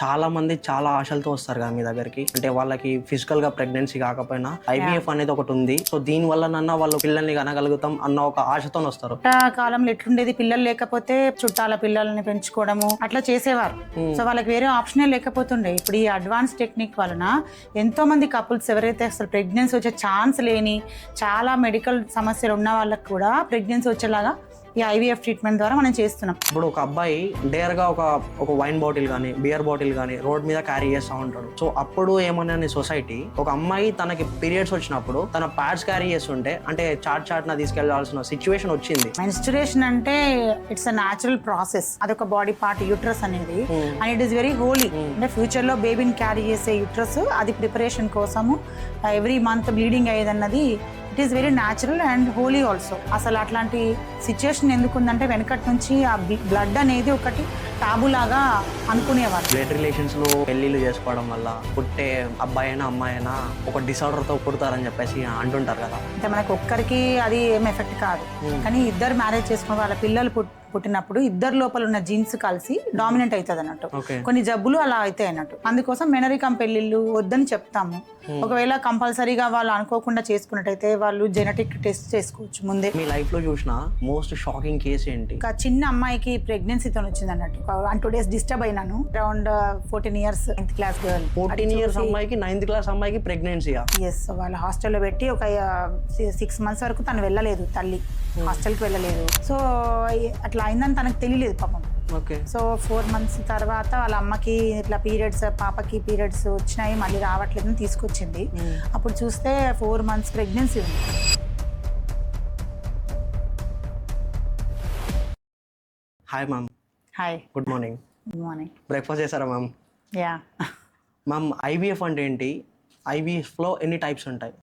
చాలా మంది చాలా ఆశలతో వస్తారు కదా మీ దగ్గరికి. అంటే వాళ్ళకి ఫిజికల్ గా ప్రెగ్నెన్సీ కాకపోయినా ఐవీఎఫ్ అనేది ఒకటి ఉంది. సో దీని వల్ల వాళ్ళు పిల్లల్ని కనగలుగుతాం అన్న ఒక ఆశతో వస్తారు. కాలంలో ఎట్లుండేది, పిల్లలు లేకపోతే చుట్టాల పిల్లల్ని పెంచుకోవడము అట్లా చేసేవారు. సో వాళ్ళకి వేరే ఆప్షనే లేకపోతుండే. ఇప్పుడు ఈ అడ్వాన్స్ టెక్నిక్ వలన ఎంతో మంది కపుల్స్ ఎవరైతే అసలు ప్రెగ్నెన్సీ వచ్చే ఛాన్స్ లేని, చాలా మెడికల్ సమస్యలు ఉన్న వాళ్ళకి కూడా ప్రెగ్నెన్సీ వచ్చేలాగా ఈ ఐవీఎఫ్ ట్రీట్మెంట్ ద్వారా మనం చేస్తున్నాం. ఇప్పుడు ఒక అబ్బాయి డేర్ గా ఒక వైన్ బాటిల్ కానీ బియర్ బాటిల్ కానీ రోడ్ మీద క్యారీ చేస్తూ ఉంటాడు. సో అప్పుడు ఏమన్నా సొసైటీ ఒక అమ్మాయి తనకి పీరియడ్స్ వచ్చినప్పుడు తన ప్యాడ్స్ క్యారీ చేస్తుంటే అంటే చాట్ నా తీసుకెళ్లాల్సిన సిచ్యువేషన్ వచ్చింది. మెన్స్ట్రుయేషన్ అంటే ఇట్స్ అ న్యాచురల్ ప్రాసెస్. అదొక బాడీ పార్ట్ యూట్రస్ అనేది, and it is very holy. అంటే ఫ్యూచర్ లో బేబీని క్యారీ చేసే యూట్రస్, అది ప్రిపరేషన్ కోసము ఎవ్రీ మంత్ బ్లీడింగ్ అయ్యేదన్నది it is very natural and holy also. అసలు అట్లాంటి సిచ్యుయేషన్ ఎందుకుందంటే వెనకటి నుంచి ఆ బ్లడ్ అనేది ఒకటి టాబు లాగా అనుకునేవారు. బ్లడ్ రిలేషన్స్ లో పెళ్లిళ్ళు చేసుకోవడం వల్ల పుట్టే అబ్బాయి అయినా అమ్మాయి అయినా ఒక డిసార్డర్ తో పుడతారని చెప్పేసి అంటుంటారు కదా. అంటే మనకు ఒక్కరికి అది ఏం ఎఫెక్ట్ కాదు, కానీ ఇద్దరు మ్యారేజ్ చేసుకున్న వాళ్ళ పిల్లలు పుట్టినప్పుడు ఇద్దరు లోపల ఉన్న జీన్స్ కలిసి డామినెంట్ అవుతుంది అన్నట్టు. కొన్ని జబ్బులు అలా అవుతాయి అన్నట్టు. అందుకోసం మెనరికం పెళ్లిళ్ళు వద్దని చెప్తాము. ఒకవేళ కంపల్సరీగా వాళ్ళు అనుకోకుండా చేసుకున్నట్టయితే వాళ్ళు జెనెటిక్ టెస్ట్ చేసుకోవచ్చు ముందే. మీ లైఫ్ లో చూసిన మోస్ట్ షాకింగ్ కేసు ఏంటి? ఒక చిన్న అమ్మాయికి ప్రెగ్నెన్సీతో వచ్చింది అన్నట్టు. 2 days డిస్టర్బ్ అయినాను. Around 14 years 9th class girl. 14 years అమ్మాయికి 9th class అమ్మాయికి ప్రెగ్నెన్సీయా? ఎస్. వాళ్ళ హాస్టల్లో పెట్టి ఒక 6 months వరకు తను వెళ్ళలేదు, తల్లి హాస్టల్కి వెళ్ళలేదు. సో అట్లా అయిందని తనకు తెలియలేదు పాపం. సో 4 months తర్వాత వాళ్ళ అమ్మకి ఇట్లా పీరియడ్స్, పాపకి పీరియడ్స్ వచ్చినాయి, మళ్ళీ రావట్లేదని తీసుకొచ్చింది. అప్పుడు చూస్తే 4 months ప్రెగ్నెన్సీ ఉంది. Hi ma'am. Hi, good morning. Good morning. Breakfast చేశారా మ్యామ్? యా మ్యామ్, ఐవీఎఫ్ అంటే ఏంటి? ఐవీఎఫ్లో ఎన్ని టైప్స్ ఉంటాయి?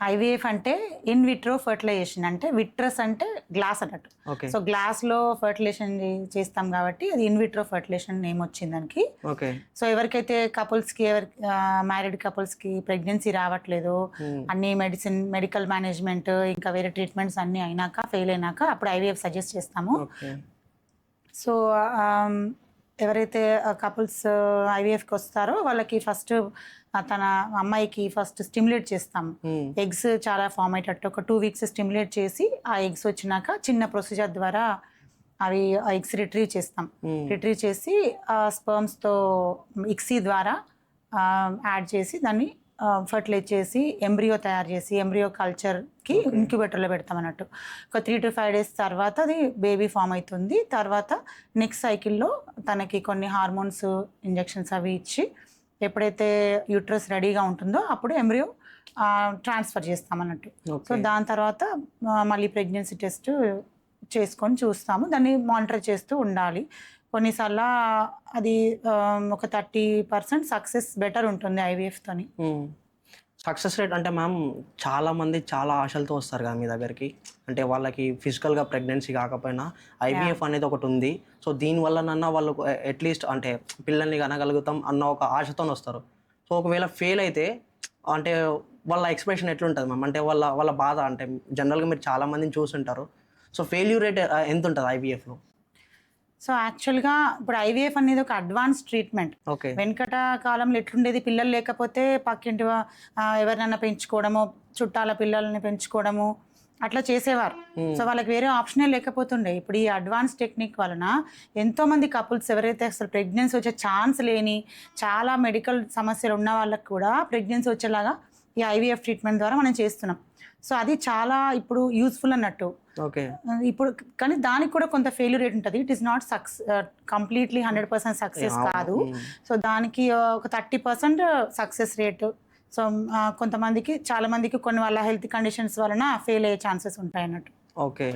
ఐవీఎఫ్ అంటే ఇన్ విట్రో ఫర్టిలైజేషన్. అంటే విట్రస్ అంటే గ్లాస్ అన్నట్టు. సో గ్లాస్ లో ఫర్టిలైజేషన్ చేస్తాం కాబట్టి అది ఇన్ విట్రో ఫర్టిలైజేషన్ నేమ్ వచ్చింది దానికి. సో ఎవరికైతే కపుల్స్ కి, మ్యారీడ్ కపుల్స్ కి ప్రెగ్నెన్సీ రావట్లేదు, అన్ని మెడికల్ మేనేజ్మెంట్ ఇంకా వేరే ట్రీట్మెంట్స్ అన్ని అయినాక, ఫెయిల్ అయినాక అప్పుడు ఐవీఎఫ్ సజెస్ట్ చేస్తాము. సో ఎవరైతే కపుల్స్ ఐవీఎఫ్కి వస్తారో వాళ్ళకి ఫస్ట్ తన అమ్మాయికి ఫస్ట్ స్టిమ్యులేట్ చేస్తాం. ఎగ్స్ చాలా ఫామ్ అయ్యేటట్టు ఒక 2 weeks స్టిమ్యులేట్ చేసి ఆ ఎగ్స్ వచ్చినాక చిన్న ప్రొసీజర్ ద్వారా అవి ఆ ఎగ్స్ రిట్రీవ్ చేస్తాం. రిట్రీవ్ చేసి స్పర్మ్స్తో ఇక్సీ ద్వారా యాడ్ చేసి దాన్ని ఫర్టిలైజ్ చేసి ఎంబ్రియో తయారు చేసి ఎంబ్రియో కల్చర్కి ఇంక్యుబేటర్లో పెడతాం అన్నట్టు. ఒక 3 to 5 days తర్వాత అది బేబీ ఫామ్ అవుతుంది. తర్వాత నెక్స్ట్ సైకిల్లో తనకి కొన్ని హార్మోన్స్ ఇంజెక్షన్స్ అవి ఇచ్చి ఎప్పుడైతే యూట్రస్ రెడీగా ఉంటుందో అప్పుడు ఎంబ్రియో ట్రాన్స్ఫర్ చేస్తాం అన్నట్టు. సో దాని తర్వాత మళ్ళీ ప్రెగ్నెన్సీ టెస్ట్ చేసుకొని చూస్తాము. దాన్ని మానిటర్ చేస్తూ ఉండాలి. కొన్నిసార్లు అది ఒక 30% సక్సెస్ బెటర్ ఉంటుంది ఐవీఎఫ్తోని. సక్సెస్ రేట్ అంటే మ్యామ్ చాలా మంది చాలా ఆశలతో వస్తారు కదా మీ దగ్గరికి. అంటే వాళ్ళకి ఫిజికల్గా ప్రెగ్నెన్సీ కాకపోయినా ఐవీఎఫ్ అనేది ఒకటి ఉంది. సో దీని వల్ల వాళ్ళు అట్లీస్ట్ అంటే పిల్లల్ని కనగలుగుతాం అన్న ఒక ఆశతో వస్తారు. సో ఒకవేళ ఫెయిల్ అయితే అంటే వాళ్ళ ఎక్స్ప్రెషన్ ఎట్లుంటుంది మ్యామ్? అంటే వాళ్ళ బాధ అంటే జనరల్గా మీరు చాలా మందిని చూస్తుంటారు. సో ఫెయిల్యూర్ రేట్ ఎంత ఉంటుంది ఐవీఎఫ్లో? సో యాక్చువల్గా ఇప్పుడు ఐవీఎఫ్ అనేది ఒక అడ్వాన్స్ ట్రీట్మెంట్. వెనకట కాలంలో ఎట్లుండేది, పిల్లలు లేకపోతే పక్కింటి ఎవరినైనా పెంచుకోవడము, చుట్టాల పిల్లల్ని పెంచుకోవడము అట్లా చేసేవారు. సో వాళ్ళకి వేరే ఆప్షనే లేకపోతుండే. ఇప్పుడు ఈ అడ్వాన్స్ టెక్నిక్ వలన ఎంతో మంది కపుల్స్ ఎవరైతే అసలు ప్రెగ్నెన్సీ వచ్చే ఛాన్స్ లేని, చాలా మెడికల్ సమస్యలు ఉన్న వాళ్ళకి కూడా ప్రెగ్నెన్సీ వచ్చేలాగా ఈ ఐవీఎఫ్ ట్రీట్మెంట్ ద్వారా మనం చేస్తున్నాం. సో అది చాలా ఇప్పుడు యూస్ఫుల్ అన్నట్టు. ఇప్పుడు కానీ దానికి కూడా కొంత ఫెయిల్యూర్ రేట్ ఉంటుంది. It is not completely 100% success కాదు. సో దానికి ఒక 30% సక్సెస్ రేటు. సో కొంతమందికి, చాలా మందికి కొన్ని వాళ్ళ హెల్త్ కండిషన్స్ వలన ఫెయిల్ అయ్యే ఛాన్సెస్ ఉంటాయి అన్నట్టు. ఓకే,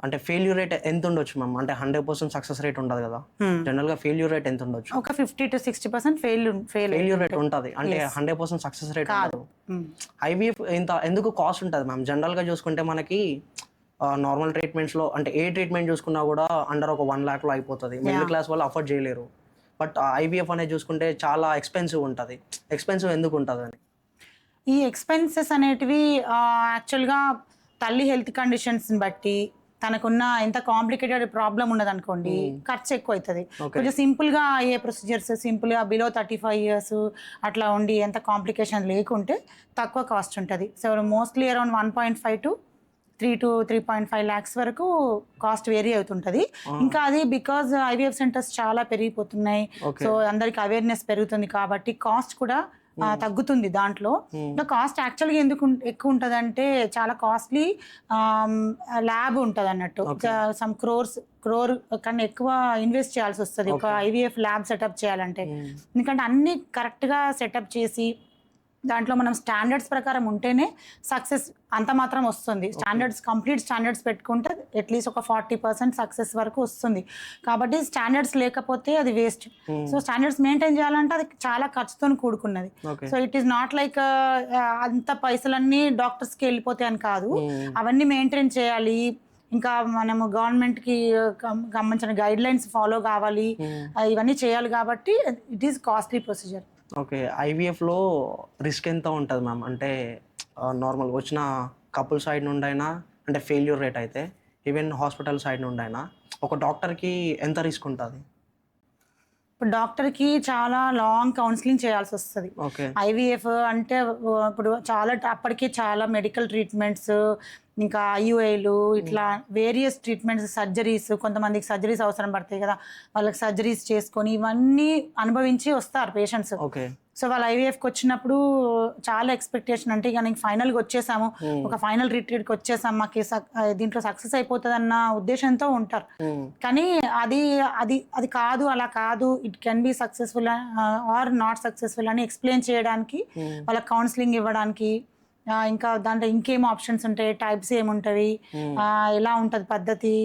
అంటే ఫెయిల్యూర్ రేట్ ఎంత ఉండొచ్చు మ్యామ్? అంటే 100% సక్సెస్ రేట్ ఉండదు కదా జనరల్ గా. ఫెయిల్యూర్ రేట్ ఎంత ఉండొచ్చు? ఒక 50 to 60% ఫెయిల్యూర్ రేట్ ఉంటుంది. అంటే 100% సక్సెస్ రేట్ కాదు. ఐవీఎఫ్ ఇంత ఎందుకు కాస్ట్ ఉంటుంది మ్యామ్? జనరల్ గా చూసుకుంటే మనకి నార్మల్ ట్రీట్మెంట్స్ లో అంటే ఏ ట్రీట్మెంట్ చూసుకున్నా కూడా అండర్ ఒక 1 lakh అయిపోతుంది. మిడిల్ క్లాస్ వాళ్ళు అఫోర్డ్ చేయలేరు. బట్ ఐవీఎఫ్ అనేది చూసుకుంటే చాలా ఎక్స్పెన్సివ్ ఉంటుంది. ఎక్స్పెన్సివ్ ఎందుకు ఉంటుంది అని? ఈ ఎక్స్పెన్సెస్ అనేటివి యాక్చువల్గా తల్లి హెల్త్ కండిషన్స్ని బట్టి, తనకున్న ఎంత కాంప్లికేటెడ్ ప్రాబ్లం ఉన్నది అనుకోండి, ఖర్చు ఎక్కువ అవుతుంది. కొంచెం సింపుల్గా అయ్యే ప్రొసీజర్స్, సింపుల్గా బిలో 35 years అట్లా ఉండి ఎంత కాంప్లికేషన్ లేకుంటే తక్కువ కాస్ట్ ఉంటుంది. So mostly around 1.5 to 3 to 3.5 lakhs వరకు కాస్ట్ వేరీ అవుతుంటుంది. ఇంకా అది బికాజ్ ఐవీఎఫ్ సెంటర్స్ చాలా పెరిగిపోతున్నాయి, సో అందరికి అవేర్నెస్ పెరుగుతుంది కాబట్టి కాస్ట్ కూడా తగ్గుతుంది. దాంట్లో కాస్ట్ యాక్చువల్గా ఎందుకు ఎక్కువ ఉంటుంది అంటే చాలా కాస్ట్లీ ల్యాబ్ ఉంటుంది అన్నట్టు. సమ్ క్రోర్ కన్నా ఎక్కువ ఇన్వెస్ట్ చేయాల్సి వస్తుంది ఒక ఐవీఎఫ్ ల్యాబ్ సెటప్ చేయాలంటే. ఎందుకంటే అన్ని కరెక్ట్గా సెటప్ చేసి దాంట్లో మనం స్టాండర్డ్స్ ప్రకారం ఉంటేనే సక్సెస్ అంత మాత్రం వస్తుంది. కంప్లీట్ స్టాండర్డ్స్ పెట్టుకుంటే అట్లీస్ట్ ఒక 40% సక్సెస్ వరకు వస్తుంది. కాబట్టి స్టాండర్డ్స్ లేకపోతే అది వేస్ట్. సో స్టాండర్డ్స్ మెయింటైన్ చేయాలంటే అది చాలా ఖర్చుతో కూడుకున్నది. So it is not like అంత పైసలన్నీ డాక్టర్స్కి వెళ్ళిపోతాయి అని కాదు, అవన్నీ మెయింటైన్ చేయాలి. ఇంకా మనము గవర్నమెంట్కి సంబంధించిన గైడ్ లైన్స్ ఫాలో కావాలి, ఇవన్నీ చేయాలి. కాబట్టి it is costly procedure. Okay, ఐవీఎఫ్లో రిస్క్ ఎంత ఉంటుంది మ్యామ్? అంటే నార్మల్గా వచ్చిన కపుల్ సైడ్ నుండి అయినా, అంటే ఫెయిల్యూర్ రేట్ అయితే ఈవెన్ హాస్పిటల్ సైడ్ నుండి అయినా ఒక డాక్టర్కి ఎంత రిస్క్ ఉంటుంది? ఇప్పుడు డాక్టర్కి చాలా లాంగ్ కౌన్సిలింగ్ చేయాల్సి వస్తుంది. ఐవీఎఫ్ అంటే ఇప్పుడు అప్పటికే చాలా మెడికల్ ట్రీట్మెంట్స్, ఇంకా ఐయుఐలు, ఇట్లా వేరియస్ ట్రీట్మెంట్స్, సర్జరీస్, కొంతమందికి సర్జరీస్ అవసరం పడతాయి కదా, వాళ్ళకి సర్జరీస్ చేసుకొని ఇవన్నీ అనుభవించి వస్తారు పేషెంట్స్. సో వాళ్ళు ఐవీఎఫ్కి వచ్చినప్పుడు చాలా ఎక్స్పెక్టేషన్, అంటే ఇక నేను ఫైనల్గా వచ్చేసాము, ఒక ఫైనల్ రిట్రీట్కి వచ్చేసాము, మాకు దీంట్లో సక్సెస్ అయిపోతుంది అన్న ఉద్దేశంతో ఉంటారు. కానీ అది అది అది కాదు, అలా కాదు, it can be successful or not successful అని ఎక్స్ప్లెయిన్ చేయడానికి, వాళ్ళకి కౌన్సిలింగ్ ఇవ్వడానికి, ఇంకా దాంట్లో ఇంకేం ఆప్షన్స్ ఉంటాయి, టైప్స్ ఏముంటవి, ఎలా ఉంటుంది పద్ధతి,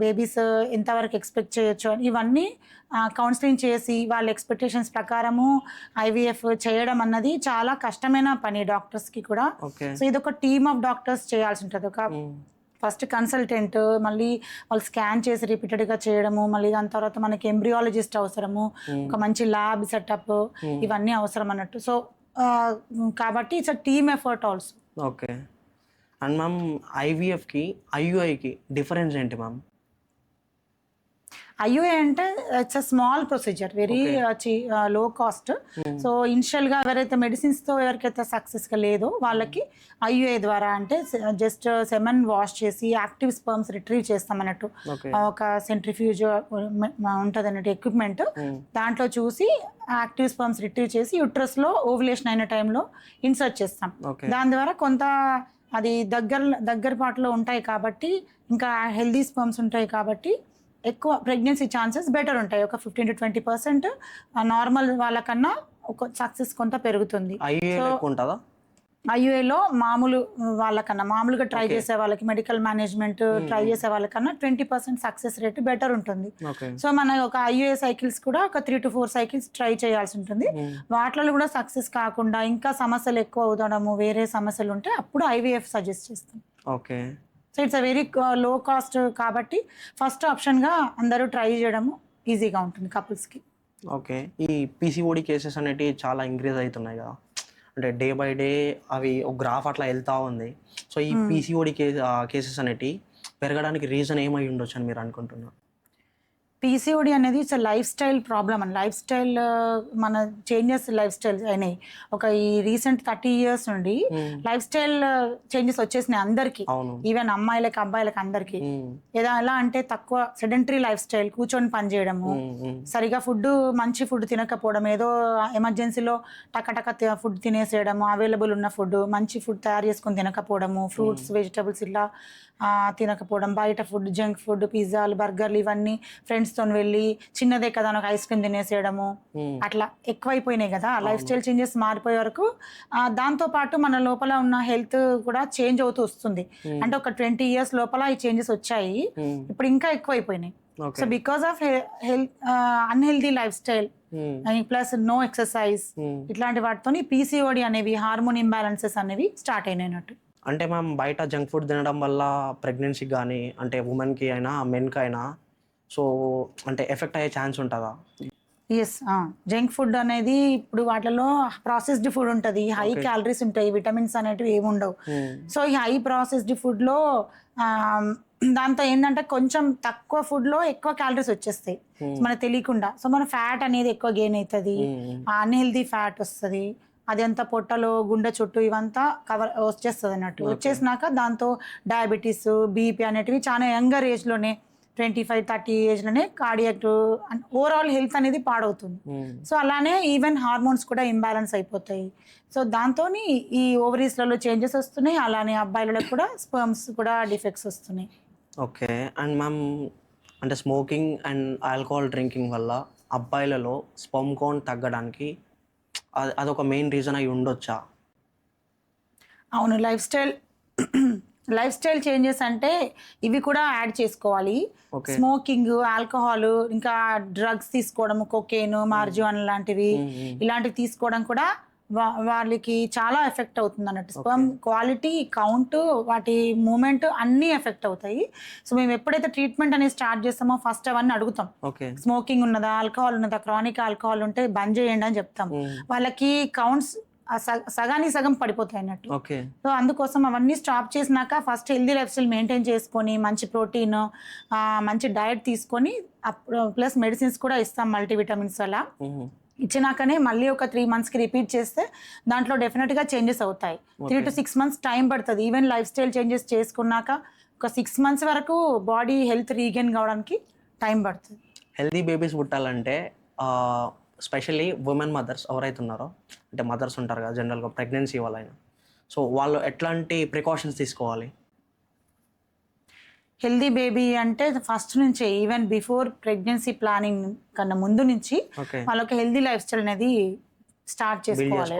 బేబీస్ ఎంతవరకు ఎక్స్పెక్ట్ చేయొచ్చు అని ఇవన్నీ కౌన్సిలింగ్ చేసి వాళ్ళ ఎక్స్పెక్టేషన్స్ ప్రకారము ఐవీఎఫ్ చేయడం అన్నది చాలా కష్టమైన పని డాక్టర్స్కి కూడా. సో ఇది ఒక టీమ్ ఆఫ్ డాక్టర్స్ చేయాల్సి ఉంటుంది. ఒక ఫస్ట్ కన్సల్టెంట్, మళ్ళీ వాళ్ళు స్కాన్ చేసి రిపీటెడ్గా చేయడము, మళ్ళీ దాని తర్వాత మనకి ఎంబ్రియాలజిస్ట్ అవసరము, ఒక మంచి ల్యాబ్ సెటప్, ఇవన్నీ అవసరం అన్నట్టు. సో కాబట్టి it's a team effort also. Okay. And ma'am, ఐవీఎఫ్కి ఐయుఐకి డిఫరెన్స్ ఏంటి మ్యామ్? ఐయుఐ అంటే it's a small procedure, very low cost. So ఇనిషియల్గా ఎవరైతే మెడిసిన్స్తో ఎవరికైతే సక్సెస్గా లేదో వాళ్ళకి ఐయుఐ ద్వారా, అంటే జస్ట్ సెమెన్ వాష్ చేసి యాక్టివ్ స్పర్మ్స్ రిట్రీవ్ చేస్తాం అన్నట్టు. ఒక సెంట్రిఫ్యూజ్ ఉంటుంది అన్నట్టు ఎక్విప్మెంట్, దాంట్లో చూసి యాక్టివ్ స్పర్మ్స్ రిట్రీవ్ చేసి యూట్రస్లో ఓవ్యులేషన్ అయిన టైంలో ఇన్సర్ట్ చేస్తాం. దాని ద్వారా కొంత అది దగ్గర పాటులో ఉంటాయి కాబట్టి, ఇంకా హెల్దీ స్పర్మ్స్ ఉంటాయి కాబట్టి ఎక్కువ ప్రెగ్నెన్సీ ఛాన్సెస్ బెటర్ ఉంటాయి. ఒక 15 to 20% నార్మల్ వాళ్ళకన్నా ఒక సక్సెస్ కొంత పెరుగుతుంది. ఐయుఐలో మామూలు వాళ్ళకన్నా, మామూలుగా ట్రై చేసే వాళ్ళకి, మెడికల్ మేనేజ్మెంట్ ట్రై చేసే వాళ్ళకన్నా 20% సక్సెస్ రేట్ బెటర్ ఉంటుంది. సో మన ఒక ఐయుఐ సైకిల్స్ కూడా ఒక 3 to 4 cycles ట్రై చేయాల్సి ఉంటుంది. వాటిలో కూడా సక్సెస్ కాకుండా ఇంకా సమస్యలు ఎక్కువ అవుతాడము, వేరే సమస్యలు ఉంటే అప్పుడు ఐవీఎఫ్ సజెస్ట్ చేస్తాం. Okay. So it's a very low cost కాబట్టి ఫస్ట్ ఆప్షన్గా అందరూ ట్రై చేయడము ఈజీగా ఉంటుంది కపుల్స్కి. ఓకే. ఈ పీసీఓడి కేసెస్ అనేవి చాలా ఇంక్రీజ్ అవుతున్నాయి కదా, అంటే డే బై డే అవి ఒక గ్రాఫ్ అట్లా వెళ్తూ ఉంది. సో ఈ పీసీఓడి కేసెస్ అనేవి పెరగడానికి రీజన్ ఏమై ఉండొచ్చు అని మీరు అనుకుంటున్నారు? పీసీఓడి అనేది ఇట్స్ లైఫ్ స్టైల్ ప్రాబ్లమ్ అని, లైఫ్ స్టైల్ మన చేంజెస్ లైఫ్ స్టైల్ అయినాయి. ఒక ఈ రీసెంట్ 30 years నుండి లైఫ్ స్టైల్ చేంజెస్ వచ్చేసినాయి అందరికి, ఈవెన్ అమ్మాయిలకి అబ్బాయిలకి అందరికి. ఎలా అంటే తక్కువ సెడెంటరీ లైఫ్ స్టైల్, కూర్చొని పని చేయడము, సరిగా ఫుడ్, మంచి ఫుడ్ తినకపోవడం, ఏదో ఎమర్జెన్సీలో టక ఫుడ్ తినేసేయడము, అవైలబుల్ ఉన్న ఫుడ్, మంచి ఫుడ్ తయారు చేసుకొని తినకపోవడము, ఫ్రూట్స్ వెజిటబుల్స్ ఇలా తినకపోవడం, బయట ఫుడ్, జంక్ ఫుడ్, పిజ్జాలు, బర్గర్లు ఇవన్నీ ఫ్రెండ్స్తో వెళ్ళి చిన్నదే కదా నాకు ఐస్ క్రీమ్ తినేసేయడము, అట్లా ఎక్కువైపోయినాయి కదా. లైఫ్ స్టైల్ చేంజెస్ మారిపోయే వరకు దాంతోపాటు మన లోపల ఉన్న హెల్త్ కూడా చేంజ్ అవుతూ వస్తుంది. అంటే ఒక 20 years లోపల ఈ చేంజెస్ వచ్చాయి, ఇప్పుడు ఇంకా ఎక్కువైపోయినాయి. So because of unhealthy life style plus no exercise, ఇట్లాంటి వాటితో పీసీఓడి అనేవి, హార్మోన్ ఇంబ్యాలెన్సెస్ అనేవి స్టార్ట్ అయినట్టు. అంటే మనం బయట జంక్ ఫుడ్ తినడం వల్ల ప్రెగ్నెన్సీకి కానీ, అంటే ఉమెన్కి అయినా మెన్కి అయినా, సో అంటే ఎఫెక్ట్ అయ్యే ఛాన్స్ ఉంటుందా? ఎస్, జంక్ ఫుడ్ అనేది ఇప్పుడు వాటిలో ప్రాసెస్డ్ ఫుడ్ ఉంటుంది, హై క్యాలరీస్ ఉంటాయి, విటమిన్స్ అనేటివి ఏమి ఉండవు. సో ఈ హై ప్రాసెస్డ్ ఫుడ్లో దాంతో ఏంటంటే కొంచెం తక్కువ ఫుడ్లో ఎక్కువ క్యాలరీస్ వచ్చేస్తాయి మనకు తెలియకుండా. సో మన ఫ్యాట్ అనేది ఎక్కువ గెయిన్ అవుతుంది, అన్హెల్దీ ఫ్యాట్ వస్తుంది, అదంతా పొట్టలో గుండె చుట్టూ ఇవంతా వచ్చేస్తుంది అన్నట్టు. వచ్చేసినాక దాంతో డయాబెటీస్, బీపీ అనేటివి చాలా యంగర్ ఏజ్లోనే 25-30 ఏజ్లోనే కార్డియాక్ ఓవరాల్ హెల్త్ అనేది పాడవుతుంది. సో అలానే ఈవెన్ హార్మోన్స్ కూడా ఇంబ్యాలెన్స్ అయిపోతాయి. సో దాంతో ఈ ఓవరీస్లలో చేంజెస్ వస్తున్నాయి, అలానే అబ్బాయిలలో కూడా స్పర్మ్స్ కూడా డిఫెక్ట్స్ వస్తున్నాయి. ఓకే. అండ్ మ్యామ్ అంటే స్మోకింగ్ అండ్ ఆల్కహాల్ డ్రింకింగ్ వల్ల అబ్బాయిలలో స్పర్మ్ కౌంట్ తగ్గడానికి అదొక మెయిన్ రీజన్ అయి ఉండొచ్చా? అవును, లైఫ్ స్టైల్ చేంజెస్ అంటే ఇవి కూడా యాడ్ చేసుకోవాలి. స్మోకింగ్, ఆల్కహాల్, ఇంకా డ్రగ్స్ తీసుకోవడం, కొకేన్, మార్జువానా లాంటివి ఇలాంటివి తీసుకోవడం కూడా వాళ్ళకి చాలా ఎఫెక్ట్ అవుతుంది అన్నట్టు. స్పర్మ్ క్వాలిటీ, కౌంట్, వాటి మూమెంట్ అన్నీ ఎఫెక్ట్ అవుతాయి. సో మేము ఎప్పుడైతే ట్రీట్మెంట్ అనేది స్టార్ట్ చేస్తామో ఫస్ట్ అవన్నీ అడుగుతాం. స్మోకింగ్ ఉన్నదా, ఆల్కహాల్ ఉన్నదా, క్రానిక్ ఆల్కహాల్ ఉంటే బంద్ చేయండి అని చెప్తాం. వాళ్ళకి కౌంట్స్ సగానికి సగం పడిపోతాయి అన్నట్టు. సో అందుకోసం అవన్నీ స్టాప్ చేసినాక first healthy life style maintain చేసుకొని మంచి ప్రోటీన్, మంచి డయట్ తీసుకొని ప్లస్ మెడిసిన్స్ కూడా ఇస్తాం, మల్టీవిటమిన్స్ అలా ఇచ్చినాకనే మళ్ళీ ఒక 3 monthsకి రిపీట్ చేస్తే దాంట్లో డెఫినెట్గా చేంజెస్ అవుతాయి. 3 to 6 months టైం పడుతుంది. ఈవెన్ లైఫ్ స్టైల్ చేంజెస్ చేసుకున్నాక ఒక 6 months వరకు బాడీ హెల్త్ రీగెయిన్ కావడానికి టైం పడుతుంది. హెల్దీ బేబీస్ పుట్టాలంటే స్పెషల్లీ ఉమెన్ మదర్స్ ఎవరైతే ఉన్నారో, అంటే మదర్స్ ఉంటారు కదా జనరల్గా ప్రెగ్నెన్సీ వాళ్ళైనా, సో వాళ్ళు ఎట్లాంటి ప్రికాషన్స్ తీసుకోవాలి? హెల్దీ బేబీ అంటే ఫస్ట్ నుంచే ఈవెన్ బిఫోర్ ప్రెగ్నెన్సీ ప్లానింగ్ కన్నా ముందు నుంచి వాళ్ళకి హెల్దీ లైఫ్ స్టైల్ అనేది స్టార్ట్ చేసుకోవాలి.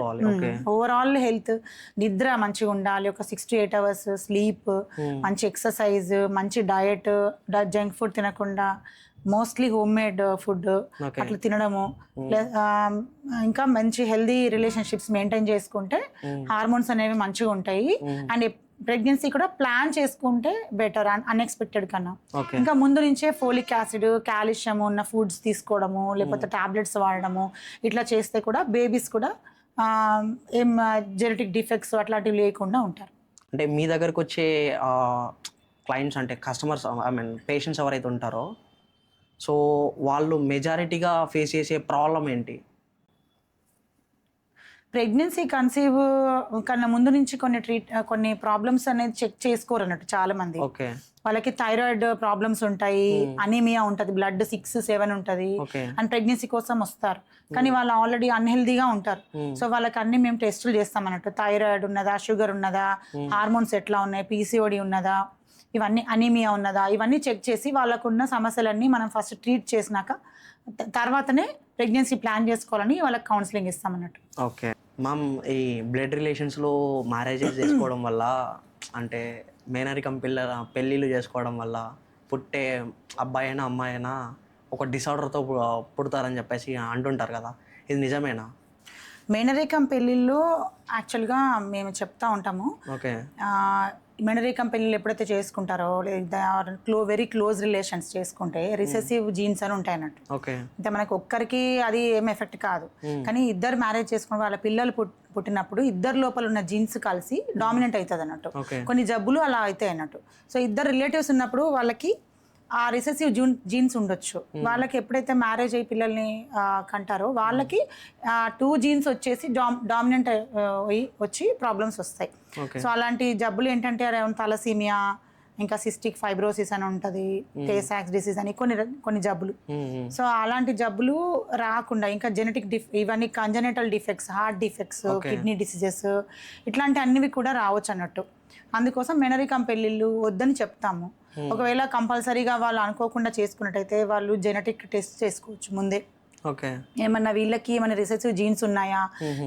ఓవరాల్ హెల్త్, నిద్ర మంచిగా ఉండాలి, ఒక 6 to 8 hours స్లీప్, మంచి ఎక్సర్సైజ్, మంచి డయట్, జంక్ ఫుడ్ తినకుండా మోస్ట్లీ హోమ్ మేడ్ ఫుడ్ అట్లా తినడము, ప్లస్ ఇంకా మంచి హెల్దీ రిలేషన్షిప్స్ మెయింటైన్ చేసుకుంటే హార్మోన్స్ అనేవి మంచిగా ఉంటాయి. అండ్ ప్రెగ్నెన్సీ కూడా ప్లాన్ చేసుకుంటే బెటర్ అన్ఎక్స్పెక్టెడ్ కన్నా. ఇంకా ముందు నుంచే ఫోలిక్ యాసిడ్, కాల్షియం ఉన్న ఫుడ్స్ తీసుకోవడము, లేకపోతే టాబ్లెట్స్ వాడడము ఇట్లా చేస్తే కూడా బేబీస్ కూడా ఏం జెనెటిక్ డిఫెక్ట్స్ అట్లాంటివి లేకుండా ఉంటారు. అంటే మీ దగ్గరకు వచ్చే క్లయింట్స్ అంటే కస్టమర్స్, పేషెంట్స్ ఎవరైతే ఉంటారో, సో వాళ్ళు మెజారిటీగా ఫేస్ చేసే ప్రాబ్లం ఏంటి? ప్రెగ్నెన్సీ కన్సీవ్ కన్నా ముందు నుంచి కొన్ని ప్రాబ్లమ్స్ అనేది చెక్ చేసుకోరు అన్నట్టు చాలా మంది. వాళ్ళకి థైరాయిడ్ ప్రాబ్లమ్స్ ఉంటాయి, అనీమియా ఉంటుంది, బ్లడ్ 6-7 ఉంటుంది, అండ్ ప్రెగ్నెన్సీ కోసం వస్తారు. కానీ వాళ్ళు ఆల్రెడీ అన్హెల్దీగా ఉంటారు. సో వాళ్ళకి అన్ని మేము టెస్టులు చేస్తాం అన్నట్టు. థైరాయిడ్ ఉన్నదా, షుగర్ ఉన్నదా, హార్మోన్స్ ఎట్లా ఉన్నాయి, పీసీఓడి ఉన్నదా, ఇవన్నీ అనీమియా ఉన్నదా, ఇవన్నీ చెక్ చేసి వాళ్ళకున్న సమస్యలన్నీ మనం ఫస్ట్ ట్రీట్ చేసినాక తర్వాతనే ప్రెగ్నెన్సీ ప్లాన్ చేసుకోవాలని వాళ్ళకి కౌన్సిలింగ్ ఇస్తాం అన్నట్టు. ఓకే మ్యామ్, ఈ బ్లడ్ రిలేషన్స్లో మ్యారేజెస్ చేసుకోవడం వల్ల, అంటే మేనరికం పెళ్ళిళ్ళు చేసుకోవడం వల్ల పుట్టే అబ్బాయి అయినా అమ్మాయి అయినా ఒక డిసార్డర్తో పుడతారని చెప్పేసి అంటుంటారు కదా, ఇది నిజమేనా? మేనరికం పెళ్ళిళ్ళు యాక్చువల్గా మేము చెప్తా ఉంటాము. మేనరికం పెళ్ళిళ్ళు ఎప్పుడైతే చేసుకుంటారో, లేదా వెరీ క్లోజ్ రిలేషన్స్ చేసుకుంటే రిసెసివ్ జీన్స్ అని ఉంటాయి అన్నట్టు. అంటే మనకు ఒక్కరికి అది ఏం ఎఫెక్ట్ కాదు, కానీ ఇద్దరు మ్యారేజ్ చేసుకుని వాళ్ళ పిల్లలు పుట్టినప్పుడు ఇద్దరు లోపల ఉన్న జీన్స్ కలిసి డామినెంట్ అవుతుంది అన్నట్టు. కొన్ని జబ్బులు అలా అవుతాయి అన్నట్టు. సో ఇద్దరు రిలేటివ్స్ ఉన్నప్పుడు వాళ్ళకి ఆ రిసెసివ్ జీన్స్ ఉండొచ్చు. వాళ్ళకి ఎప్పుడైతే మ్యారేజ్ అయ్యి పిల్లల్ని కంటారో వాళ్ళకి 2 జీన్స్ వచ్చేసి డామినెంట్ వచ్చి ప్రాబ్లమ్స్ వస్తాయి. సో అలాంటి జబ్బులు ఏంటంటే థాలసీమియా, ఇంకా సిస్టిక్ ఫైబ్రోసిస్ అని ఉంటుంది, టేసాక్స్ డిసీజ్ అని కొన్ని జబ్బులు. సో అలాంటి జబ్బులు రాకుండా ఇంకా జెనెటిక్ ఇవన్నీ congenital defects, heart defects, kidney diseases ఇట్లాంటి అన్నివి కూడా రావచ్చు అన్నట్టు. అందుకోసం మేనరికం పెళ్ళిళ్ళు వద్దని చెప్తాము. ఒకవేళ కంపల్సరీగా వాళ్ళు అనుకోకుండా చేసుకున్నట్టయితే వాళ్ళు జెనెటిక్ టెస్ట్ చేసుకోవచ్చు ముందే. ఏమన్నా వీళ్ళకి ఏమైనా రిసెసివ్ జీన్స్ ఉన్నాయా,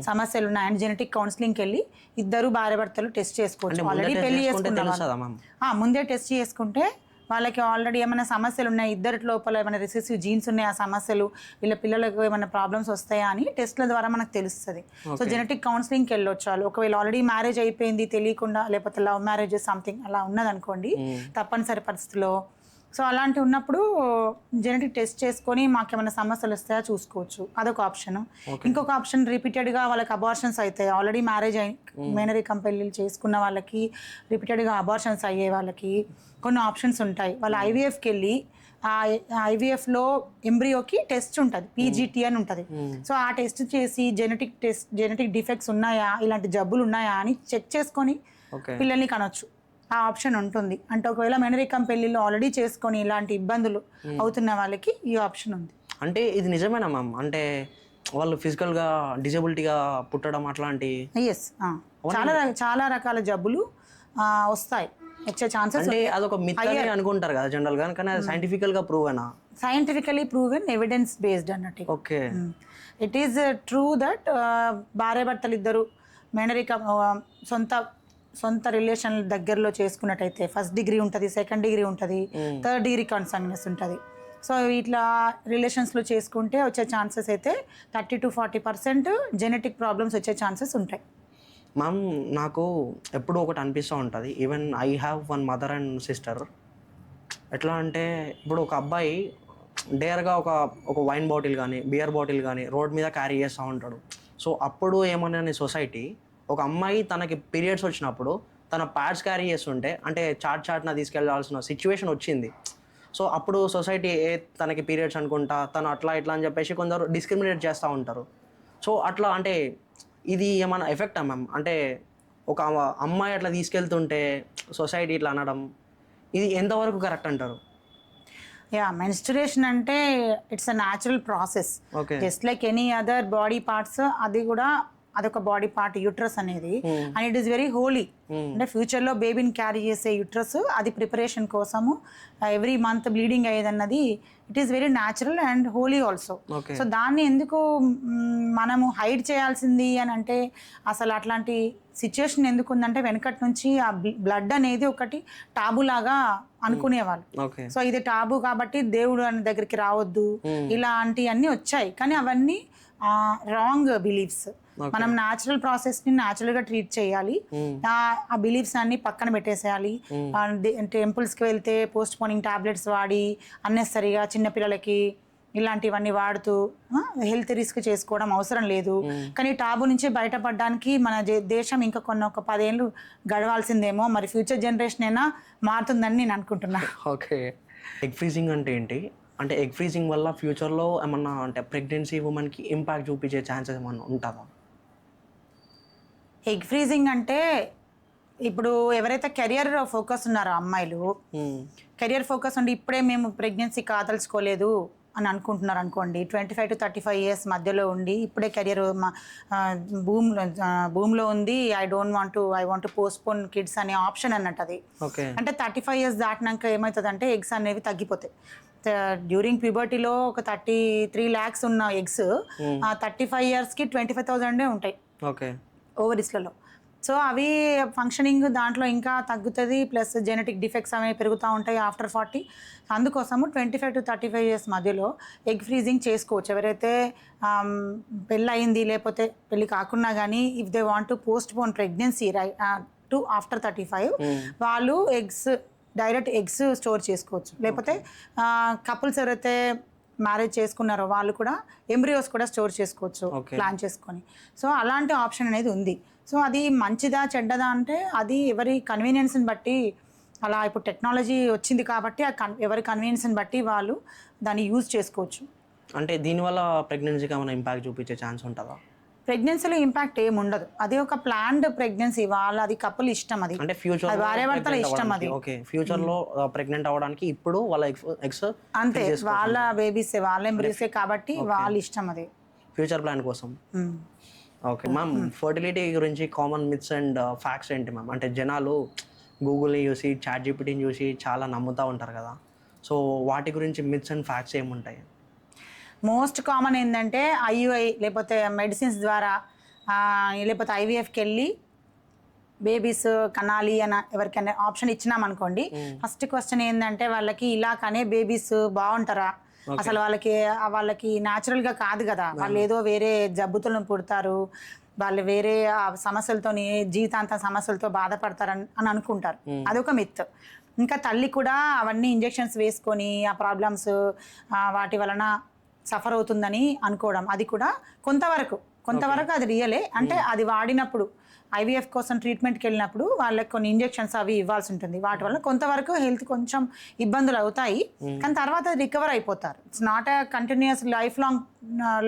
సమస్యలు ఉన్నాయా అని జెనెటిక్ కౌన్సిలింగ్కి వెళ్ళి ఇద్దరు భార్య భర్తలు టెస్ట్ చేసుకోవచ్చు. ఆల్రెడీ పెళ్లి చేసుకున్నాం ముందే టెస్ట్ చేసుకుంటే వాళ్ళకి ఆల్రెడీ ఏమైనా సమస్యలు ఉన్నాయి, ఇద్దరి లోపల ఏమైనా రిసెసివ్ జీన్స్ ఉన్నాయి, ఆ సమస్యలు వీళ్ళ పిల్లలకు ఏమైనా ప్రాబ్లమ్స్ వస్తాయా అని టెస్ట్ల ద్వారా మనకు తెలుస్తుంది. సో జెనెటిక్ కౌన్సిలింగ్కి వెళ్ళొచ్చు వాళ్ళు. ఒకవేళ ఆల్రెడీ మ్యారేజ్ అయిపోయింది తెలియకుండా, లేకపోతే లవ్ మ్యారేజ్ సంథింగ్ అలా ఉన్నదనుకోండి తప్పనిసరి పరిస్థితిలో, సో అలాంటి ఉన్నప్పుడు జెనెటిక్ టెస్ట్ చేసుకొని మాకు ఏమైనా సమస్యలు వస్తాయో చూసుకోవచ్చు, అదొక ఆప్షన్. ఇంకొక ఆప్షన్ రిపీటెడ్గా వాళ్ళకి అబార్షన్స్ అవుతాయి, ఆల్రెడీ మ్యారేజ్ అయి మేనరికం పెళ్ళిళ్ళు చేసుకున్న వాళ్ళకి, రిపీటెడ్గా అబార్షన్స్ అయ్యే వాళ్ళకి కొన్ని ఆప్షన్స్ ఉంటాయి. వాళ్ళు ఐవీఎఫ్కి వెళ్ళి ఆ ఐవీఎఫ్లో ఎంబ్రియోకి టెస్ట్ ఉంటుంది, పీజీటీ అని ఉంటుంది. సో ఆ టెస్ట్ చేసి జెనెటిక్ డిఫెక్ట్స్ ఉన్నాయా, ఇలాంటి జబ్బులు ఉన్నాయా అని చెక్ చేసుకొని పిల్లల్ని కనొచ్చు. ఆ ఆప్షన్ ఉంటుంది. అంటే ఒకవేళ మెనరికం పెళ్ళిళ్ళు ఆల్రెడీ చేసుకొని ఇలాంటి ఇబ్బందులు అవుతున్న వాళ్ళకి ఈ ఆప్షన్ ఉంది. అంటే ఇది నిజమేనా మ్యామ్? అంటే వాళ్ళు ఫిజికల్గా డిజబిలిటీగా పుట్టడం అట్లాంటి? ఎస్, చాలా రకాల జబ్బులు వస్తాయి, వచ్చే ఛాన్సెస్. అంటే అదొక మిత్ అని అనుకుంటారు కదా జనరల్ గా, కానీ సైంటిఫికల్గా ప్రూవ్ అయినా? సైంటిఫికలీ ప్రూవెన్, ఎవిడెన్స్ బేస్డ్ అన్నట్టు. Okay, it is true that భార్యాభర్తలు ఇద్దరు మేనరికం సొంత రిలేషన్ దగ్గరలో చేసుకున్నట్టయితే ఫస్ట్ డిగ్రీ ఉంటుంది, సెకండ్ డిగ్రీ ఉంటుంది, థర్డ్ డిగ్రీ కన్సాంగ్నెస్ ఉంటుంది. సో ఇట్లా రిలేషన్స్లో చేసుకుంటే వచ్చే ఛాన్సెస్ అయితే 30 to 40% జెనెటిక్ ప్రాబ్లమ్స్ వచ్చే ఛాన్సెస్ ఉంటాయి. మ్యామ్ నాకు ఎప్పుడూ ఒకటి అనిపిస్తూ ఉంటుంది, even I have one mother and sister. ఎట్లా అంటే ఇప్పుడు ఒక అబ్బాయి డేర్గా ఒక వైన్ బాటిల్ కానీ బియర్ బాటిల్ కానీ రోడ్ మీద క్యారీ చేస్తూ ఉంటాడు. సో అప్పుడు ఏమన్నా సొసైటీ ఒక అమ్మాయి తనకి పీరియడ్స్ వచ్చినప్పుడు తన ప్యాడ్స్ క్యారీ చేస్తుంటే, అంటే చాట్న తీసుకెళ్లాల్సిన సిచ్యువేషన్ వచ్చింది. సో అప్పుడు సొసైటీ తనకి పీరియడ్స్ అనుకుంటా తను అట్లా ఇట్లా అని చెప్పేసి కొందరు డిస్క్రిమినేట్ చేస్తూ ఉంటారు. సో అట్లా అంటే ఇది ఏమైనా ఎఫెక్టా మ్యామ్? అంటే ఒక అమ్మాయి అట్లా తీసుకెళ్తుంటే సొసైటీ ఇట్లా అనడం, ఇది ఎంతవరకు కరెక్ట్ అంటారు? మెన్స్ట్రుయేషన్ అంటే it's a natural process, just like any other body parts. అది కూడా అదొక బాడీ పార్ట్ యూట్రస్ అనేది, and it is very holy. అంటే ఫ్యూచర్లో బేబీని క్యారీ చేసే యూట్రస్, అది ప్రిపరేషన్ కోసము ఎవ్రీ మంత్ బ్లీడింగ్ అయ్యేదన్నది it is very natural and holy also. So దాన్ని ఎందుకు మనము హైడ్ చేయాల్సింది అని అంటే, అసలు అట్లాంటి సిచ్యుయేషన్ ఎందుకు ఉందంటే వెనకటి నుంచి ఆ బ్లడ్ అనేది ఒకటి టాబు లాగా అనుకునేవాళ్ళు. సో ఇది టాబు కాబట్టి దేవుడు అని దగ్గరికి రావద్దు, ఇలాంటివన్నీ వచ్చాయి. కానీ అవన్నీ రాంగ్ బిలీఫ్స్. మనం న్యాచురల్ ప్రాసెస్ ని న్యాచురల్ గా ట్రీట్ చేయాలి, ఆ బిలీఫ్స్ అన్ని పక్కన పెట్టేసేయాలి. టెంపుల్స్ కి వెళ్తే పోస్ట్ పోనింగ్ టాబ్లెట్స్ వాడి అన్నెసరిగా చిన్నపిల్లలకి ఇలాంటివన్నీ వాడుతూ హెల్త్ రిస్క్ చేసుకోవడం అవసరం లేదు. కానీ టాబు నుంచి బయటపడడానికి మన దేశం ఇంకా ఒక 10 ఏళ్ళు గడవాల్సిందేమో. మరి ఫ్యూచర్ జనరేషన్ అయినా మారుతుందని నేను అనుకుంటున్నా. ఓకే, ఎగ్ ఫ్రీజింగ్ అంటే ఏంటి? అంటే ఎగ్ ఫ్రీజింగ్ వల్ల ఫ్యూచర్లో ఏమన్నా అంటే ప్రెగ్నెన్సీ ఉమెన్కి ఇంపాక్ట్ చూపించే ఛాన్సెస్ ఏమన్నా ఉంటుందా? ఎగ్ ఫ్రీజింగ్ అంటే ఇప్పుడు ఎవరైతే కెరియర్ ఫోకస్ ఉన్నారో అమ్మాయిలు, కెరియర్ ఫోకస్ ఉండి ఇప్పుడే మేము ప్రెగ్నెన్సీ కాదలుచుకోలేదు అని అనుకుంటున్నారు అనుకోండి, 25 to 35 years మధ్యలో ఉండి ఇప్పుడే కెరియర్ భూమిలో ఉంది, I want to postpone kids అనే ఆప్షన్ అన్నట్టు. అది అంటే 35 years దాటినాక ఏమవుతుందంటే ఎగ్స్ అనేవి తగ్గిపోతాయి. డ్యూరింగ్ ప్యూబర్టీలో ఒక 33 lakhs ఉన్న ఎగ్స్ 35 yearsకి 25,000 ఉంటాయి ఓవరీస్లలో. సో అవి ఫంక్షనింగ్ దాంట్లో ఇంకా తగ్గుతుంది, ప్లస్ జెనెటిక్ డిఫెక్ట్స్ అనేవి పెరుగుతూ ఉంటాయి ఆఫ్టర్ 40. అందుకోసము 25 to 35 years మధ్యలో ఎగ్ ఫ్రీజింగ్ చేసుకోవచ్చు. ఎవరైతే పెళ్ళి అయింది లేకపోతే పెళ్ళి కాకున్నా కానీ if they want to post phone pregnancy to after 35, వాళ్ళు డైరెక్ట్ ఎగ్స్ స్టోర్ చేసుకోవచ్చు. లేకపోతే కపుల్స్ ఎవరైతే మ్యారేజ్ చేసుకున్నారో వాళ్ళు కూడా ఎంబ్రియోస్ కూడా స్టోర్ చేసుకోవచ్చు ప్లాన్ చేసుకొని. సో అలాంటి ఆప్షన్ అనేది ఉంది. సో అది మంచిదా చెడ్డదా అంటే అది ఎవరి కన్వీనియన్స్ని బట్టి, అలా ఇప్పుడు టెక్నాలజీ వచ్చింది కాబట్టి ఎవరి కన్వీనియన్స్ని బట్టి వాళ్ళు దాన్ని యూజ్ చేసుకోవచ్చు. అంటే దీనివల్ల ప్రెగ్నెన్సీకి ఏమైనా ఇంపాక్ట్ చూపించే ఛాన్స్ ఉంటుందా? ప్రెగ్నెన్సీలో ఇంపాక్ట్ ఏమి ఉండదు. అది ఒక ప్లాన్డ్ ప్రెగ్నెన్సీ, అది కపుల్ ఇష్టం. అది అంటే ఫ్యూచర్ భార్యాభర్తల ఇష్టం. అది ఫ్యూచర్ లో ప్రెగ్నెంట్ అవ్వడానికి ఇప్పుడు వాళ్ళ ఎగ్స్ అంతే, వాళ్ళ బేబీస్ వాళ్ళ ఎంబ్రియోసే కాబట్టి వాళ్ళ ఇష్టం. అది ఫ్యూచర్ ప్లాన్ కోసం. ఓకే మ్యామ్, ఫర్టిలిటీ గురించి కామన్ మిత్స్ అండ్ ఫ్యాక్ట్స్ ఏంటి మ్యామ్? అంటే జనాలు గూగుల్ని చూసి ChatGPTని చూసి చాలా నమ్ముతూ ఉంటారు కదా, సో వాటి గురించి మిత్స్ అండ్ ఫ్యాక్ట్స్ ఏముంటాయి? మోస్ట్ కామన్ ఏంటంటే IUI లేకపోతే మెడిసిన్స్ ద్వారా లేకపోతే IVFకి వెళ్ళి బేబీస్ కనాలి అని ఎవరికైనా ఆప్షన్ ఇచ్చినామనుకోండి, ఫస్ట్ క్వశ్చన్ ఏంటంటే వాళ్ళకి ఇలా కనే బేబీస్ బాగుంటారా, అసలు వాళ్ళకి న్యాచురల్గా కాదు కదా, వాళ్ళు ఏదో వేరే జబ్బుతో పుడతారు, వాళ్ళు వేరే సమస్యలతోని జీవితాంతం సమస్యలతో బాధపడతారు అని అనుకుంటారు. అదొక మిత్. ఇంకా తల్లి కూడా అవన్నీ ఇంజెక్షన్స్ వేసుకొని ఆ ప్రాబ్లమ్స్ వాటి వలన సఫర్ అవుతుందని అనుకోవడం, అది కూడా కొంతవరకు అది రియలే. అంటే అది వాడినప్పుడు ఐవీఎఫ్ కోసం ట్రీట్మెంట్కి వెళ్ళినప్పుడు వాళ్ళకి కొన్ని ఇంజెక్షన్స్ అవి ఇవ్వాల్సి ఉంటుంది, వాటి వల్ల కొంతవరకు హెల్త్ కొంచెం ఇబ్బందులు అవుతాయి, కానీ తర్వాత రికవర్ అయిపోతారు. It's not a continuous life long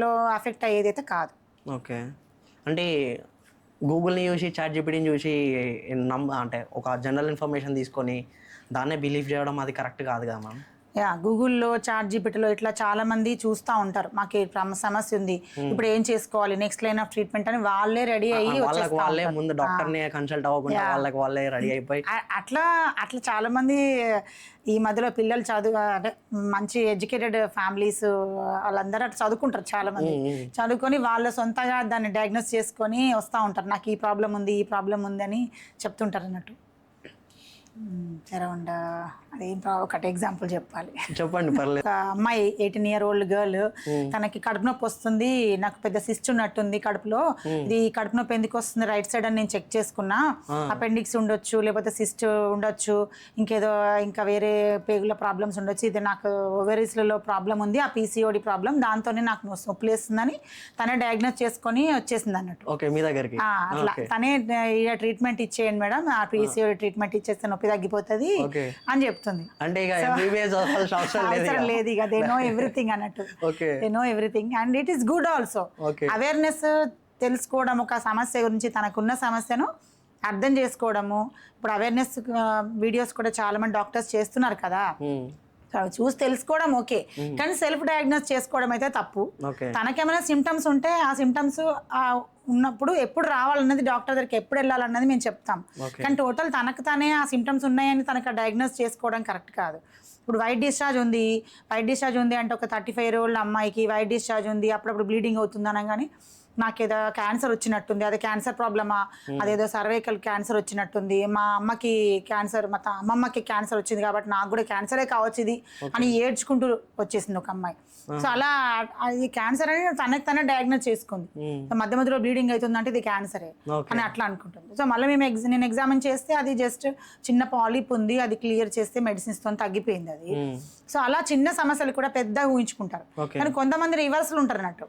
లో అఫెక్ట్ అయ్యేదైతే కాదు. ఓకే, అంటే గూగుల్ని చూసి చాట్‌జీపీటీని చూసి అంటే ఒక జనరల్ ఇన్ఫర్మేషన్ తీసుకొని దాన్నే బిలీవ్ చేయడం అది కరెక్ట్ కాదు కదా మ్యామ్. గూగుల్లో, చాట్‌జీపీటీలో ఇట్లా చాలా మంది చూస్తూ ఉంటారు, మాకు ఈ సమస్య ఉంది, ఇప్పుడు ఏం చేసుకోవాలి, నెక్స్ట్ లైన్ ఆఫ్ ట్రీట్మెంట్ అని వాళ్ళే రెడీ అయ్యి వాళ్ళే ముందు డాక్టర్ని కన్సల్ట్ అవ్వకుండా వాళ్ళే రెడీ అయిపోయి అట్లా చాలా మంది ఈ మధ్యలో పిల్లలు అంటే మంచి ఎడ్యుకేటెడ్ ఫ్యామిలీస్ వాళ్ళందరూ అట్లా చదువుకుంటారు, చాలా మంది చదువుకొని వాళ్ళ సొంతగా దాన్ని డయాగ్నోస్ చేసుకొని వస్తూ ఉంటారు, నాకు ఈ ప్రాబ్లం ఉంది అని చెప్తుంటారు అన్నట్టు. అరౌండ్ అదేం ఒకటి ఎగ్జాంపుల్ చెప్పండి పర్లేదు. ఒక అమ్మాయి 18-year-old గర్ల్, తనకి కడుపు నొప్పి వస్తుంది, నాకు పెద్ద సిస్ట్ ఉన్నట్టుంది కడుపులో, ఇది కడుపు నొప్పి ఎందుకు వస్తుంది రైట్ సైడ్ అని నేను చెక్ చేసుకున్నా, అపెండిక్స్ ఉండొచ్చు, లేకపోతే సిస్ట్ ఉండొచ్చు, ఇంకా వేరే పేగుల ప్రాబ్లమ్స్ ఉండొచ్చు, ఇది నాకు ఓవరీస్లలో ప్రాబ్లం ఉంది, ఆ పీసీఓడి ప్రాబ్లం, దాంతోనే నాకు నొప్పి లేస్తుందని తనే డయాగ్నోస్ చేసుకొని వచ్చేసింది అన్నట్టు. మీ దగ్గరికి అట్లా తనే ట్రీట్మెంట్ ఇచ్చేయండి మేడం, ఆ పీసీఓడి ట్రీట్మెంట్ ఇచ్చేస్తే నొప్పి తగ్గిపోతుంది అని చెప్తుంది. అంటే అవసరం లేదు, ఇక దే నో ఎవ్రీథింగ్ అన్నట్టు, they know everything and it is good also. Awareness తెలుసుకోవడం, ఒక సమస్య గురించి తనకున్న సమస్యను అర్థం చేసుకోవడము. ఇప్పుడు అవేర్నెస్ వీడియోస్ కూడా చాలా మంది డాక్టర్స్ చేస్తున్నారు కదా, చూసి తెలుసుకోవడం ఓకే, కానీ సెల్ఫ్ డయాగ్నోస్ చేసుకోవడం అయితే తప్పు. తనకేమైనా సిమ్టమ్స్ ఉంటే ఆ సిమ్టమ్స్ ఉన్నప్పుడు ఎప్పుడు రావాలన్నది, డాక్టర్ దగ్గరికి ఎప్పుడు వెళ్ళాలన్నది మేము చెప్తాం, కానీ టోటల్ తనకు తానే ఆ సిమ్టమ్స్ ఉన్నాయని తనకు డయాగ్నోస్ చేసుకోవడం కరెక్ట్ కాదు. ఇప్పుడు వైట్ డిశ్చార్జ్ ఉంది అంటే ఒక 35-year-old అమ్మాయికి వైట్ డిశ్చార్జ్ ఉంది, అప్పుడప్పుడు బ్లీడింగ్ అవుతుంది అనగానే నాకేదో క్యాన్సర్ వచ్చినట్టుంది, అదే క్యాన్సర్ ప్రాబ్లమా, అదేదో సర్వైకల్ క్యాన్సర్ వచ్చినట్టుంది, మా అమ్మమ్మకి క్యాన్సర్ వచ్చింది కాబట్టి నాకు కూడా క్యాన్సరే కావచ్చు ఇది అని ఏడ్చుకుంటూ వచ్చేసింది ఒక అమ్మాయి. సో అలా అది క్యాన్సర్ అని తనకు తనే డయాగ్నోస్ చేసుకుంది, మధ్య మధ్యలో బ్లీడింగ్ అవుతుందంటే ఇది క్యాన్సరే అని అట్లా అనుకుంటుంది. సో మళ్ళీ నేను ఎగ్జామిన్ చేస్తే అది జస్ట్ చిన్న పాలిప్ ఉంది, అది క్లియర్ చేస్తే మెడిసిన్స్తో తగ్గిపోయింది అది. సో అలా చిన్న సమస్యలు కూడా పెద్దగా ఊహించుకుంటారు, కానీ కొంతమంది రివర్స్లు ఉంటారు అన్నట్టు,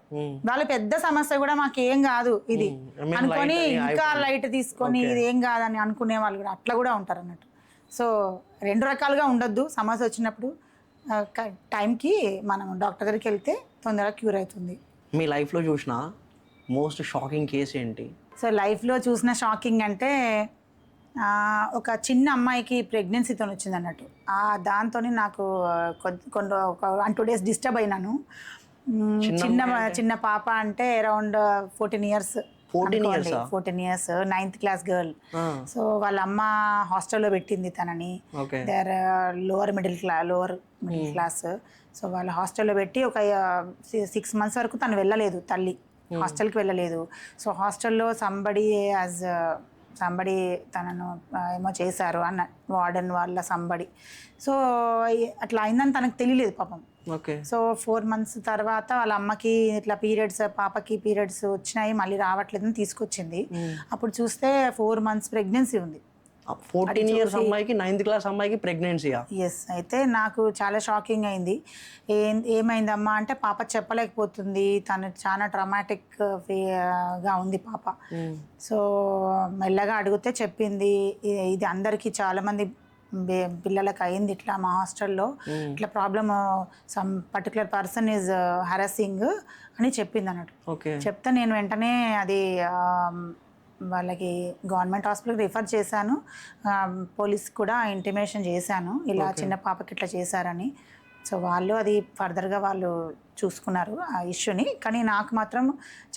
వాళ్ళు పెద్ద సమస్య కూడా మాకేం కాదు ఇది అనుకొని ఇంకా లైట్ తీసుకొని ఇది ఏం కాదని అనుకునే వాళ్ళు కూడా అట్లా కూడా ఉంటారు అన్నట్టు. సో 2 రకాలుగా ఉండొద్దు, సమస్య వచ్చినప్పుడు టైంకి మనం డాక్టర్ దగ్గరికి వెళ్తే తొందరగా క్యూర్ అవుతుంది. మీ లైఫ్లో చూసిన మోస్ట్ షాకింగ్ కేసు ఏంటి? సో లైఫ్లో చూసిన షాకింగ్ అంటే ఒక చిన్న అమ్మాయికి ప్రెగ్నెన్సీతో వచ్చింది అన్నట్టు, దాంతో నాకు కొన్ని 1-2 days డిస్టర్బ్ అయినాను. చిన్న పాప అంటే around 14 years, 9th class girl. So వాళ్ళ అమ్మ హాస్టల్లో పెట్టింది తనని, their lower middle class. So వాళ్ళ హాస్టల్లో పెట్టి ఒక 6 months వరకు తను వెళ్ళలేదు, తల్లి హాస్టల్కి వెళ్ళలేదు. సో హాస్టల్లో సంబడి తనను ఏమో చేశారు అన్న, వార్డెన్ వాళ్ళ సంబడి. సో అట్లా అయిందని తనకు తెలియలేదు పాపం. సో 4 months తర్వాత వాళ్ళ అమ్మకి ఇట్లా పాపకి పీరియడ్స్ వచ్చినాయి, మళ్ళీ రావట్లేదని తీసుకొచ్చింది. అప్పుడు చూస్తే 4 months ప్రెగ్నెన్సీ ఉంది. 14 years అమ్మాయికి, 9th class అమ్మాయికి ప్రెగ్నెన్సీయా? ఎస్. అయితే నాకు చాలా షాకింగ్ అయింది. ఏమైందమ్మా అంటే పాప చెప్పలేకపోతుంది, తను చాలా ట్రామాటిక్గా ఉంది పాప. సో మెల్లగా అడిగితే చెప్పింది, ఇది అందరికీ చాలామంది పిల్లలకు అయింది ఇట్లా, మా హాస్టల్లో ఇట్లా problem, some particular person is harassing అని చెప్పింది అన్నట్టు. చెప్తే నేను వెంటనే అది వాళ్ళకి గవర్నమెంట్ హాస్పిటల్కి రిఫర్ చేశాను, పోలీస్ కూడా ఇంటిమేషన్ చేశాను, ఇలా చిన్న పాపకి ఇట్లా చేశారని. సో వాళ్ళు అది ఫర్దర్గా వాళ్ళు చూసుకున్నారు ఆ ఇష్యూని, కానీ నాకు మాత్రం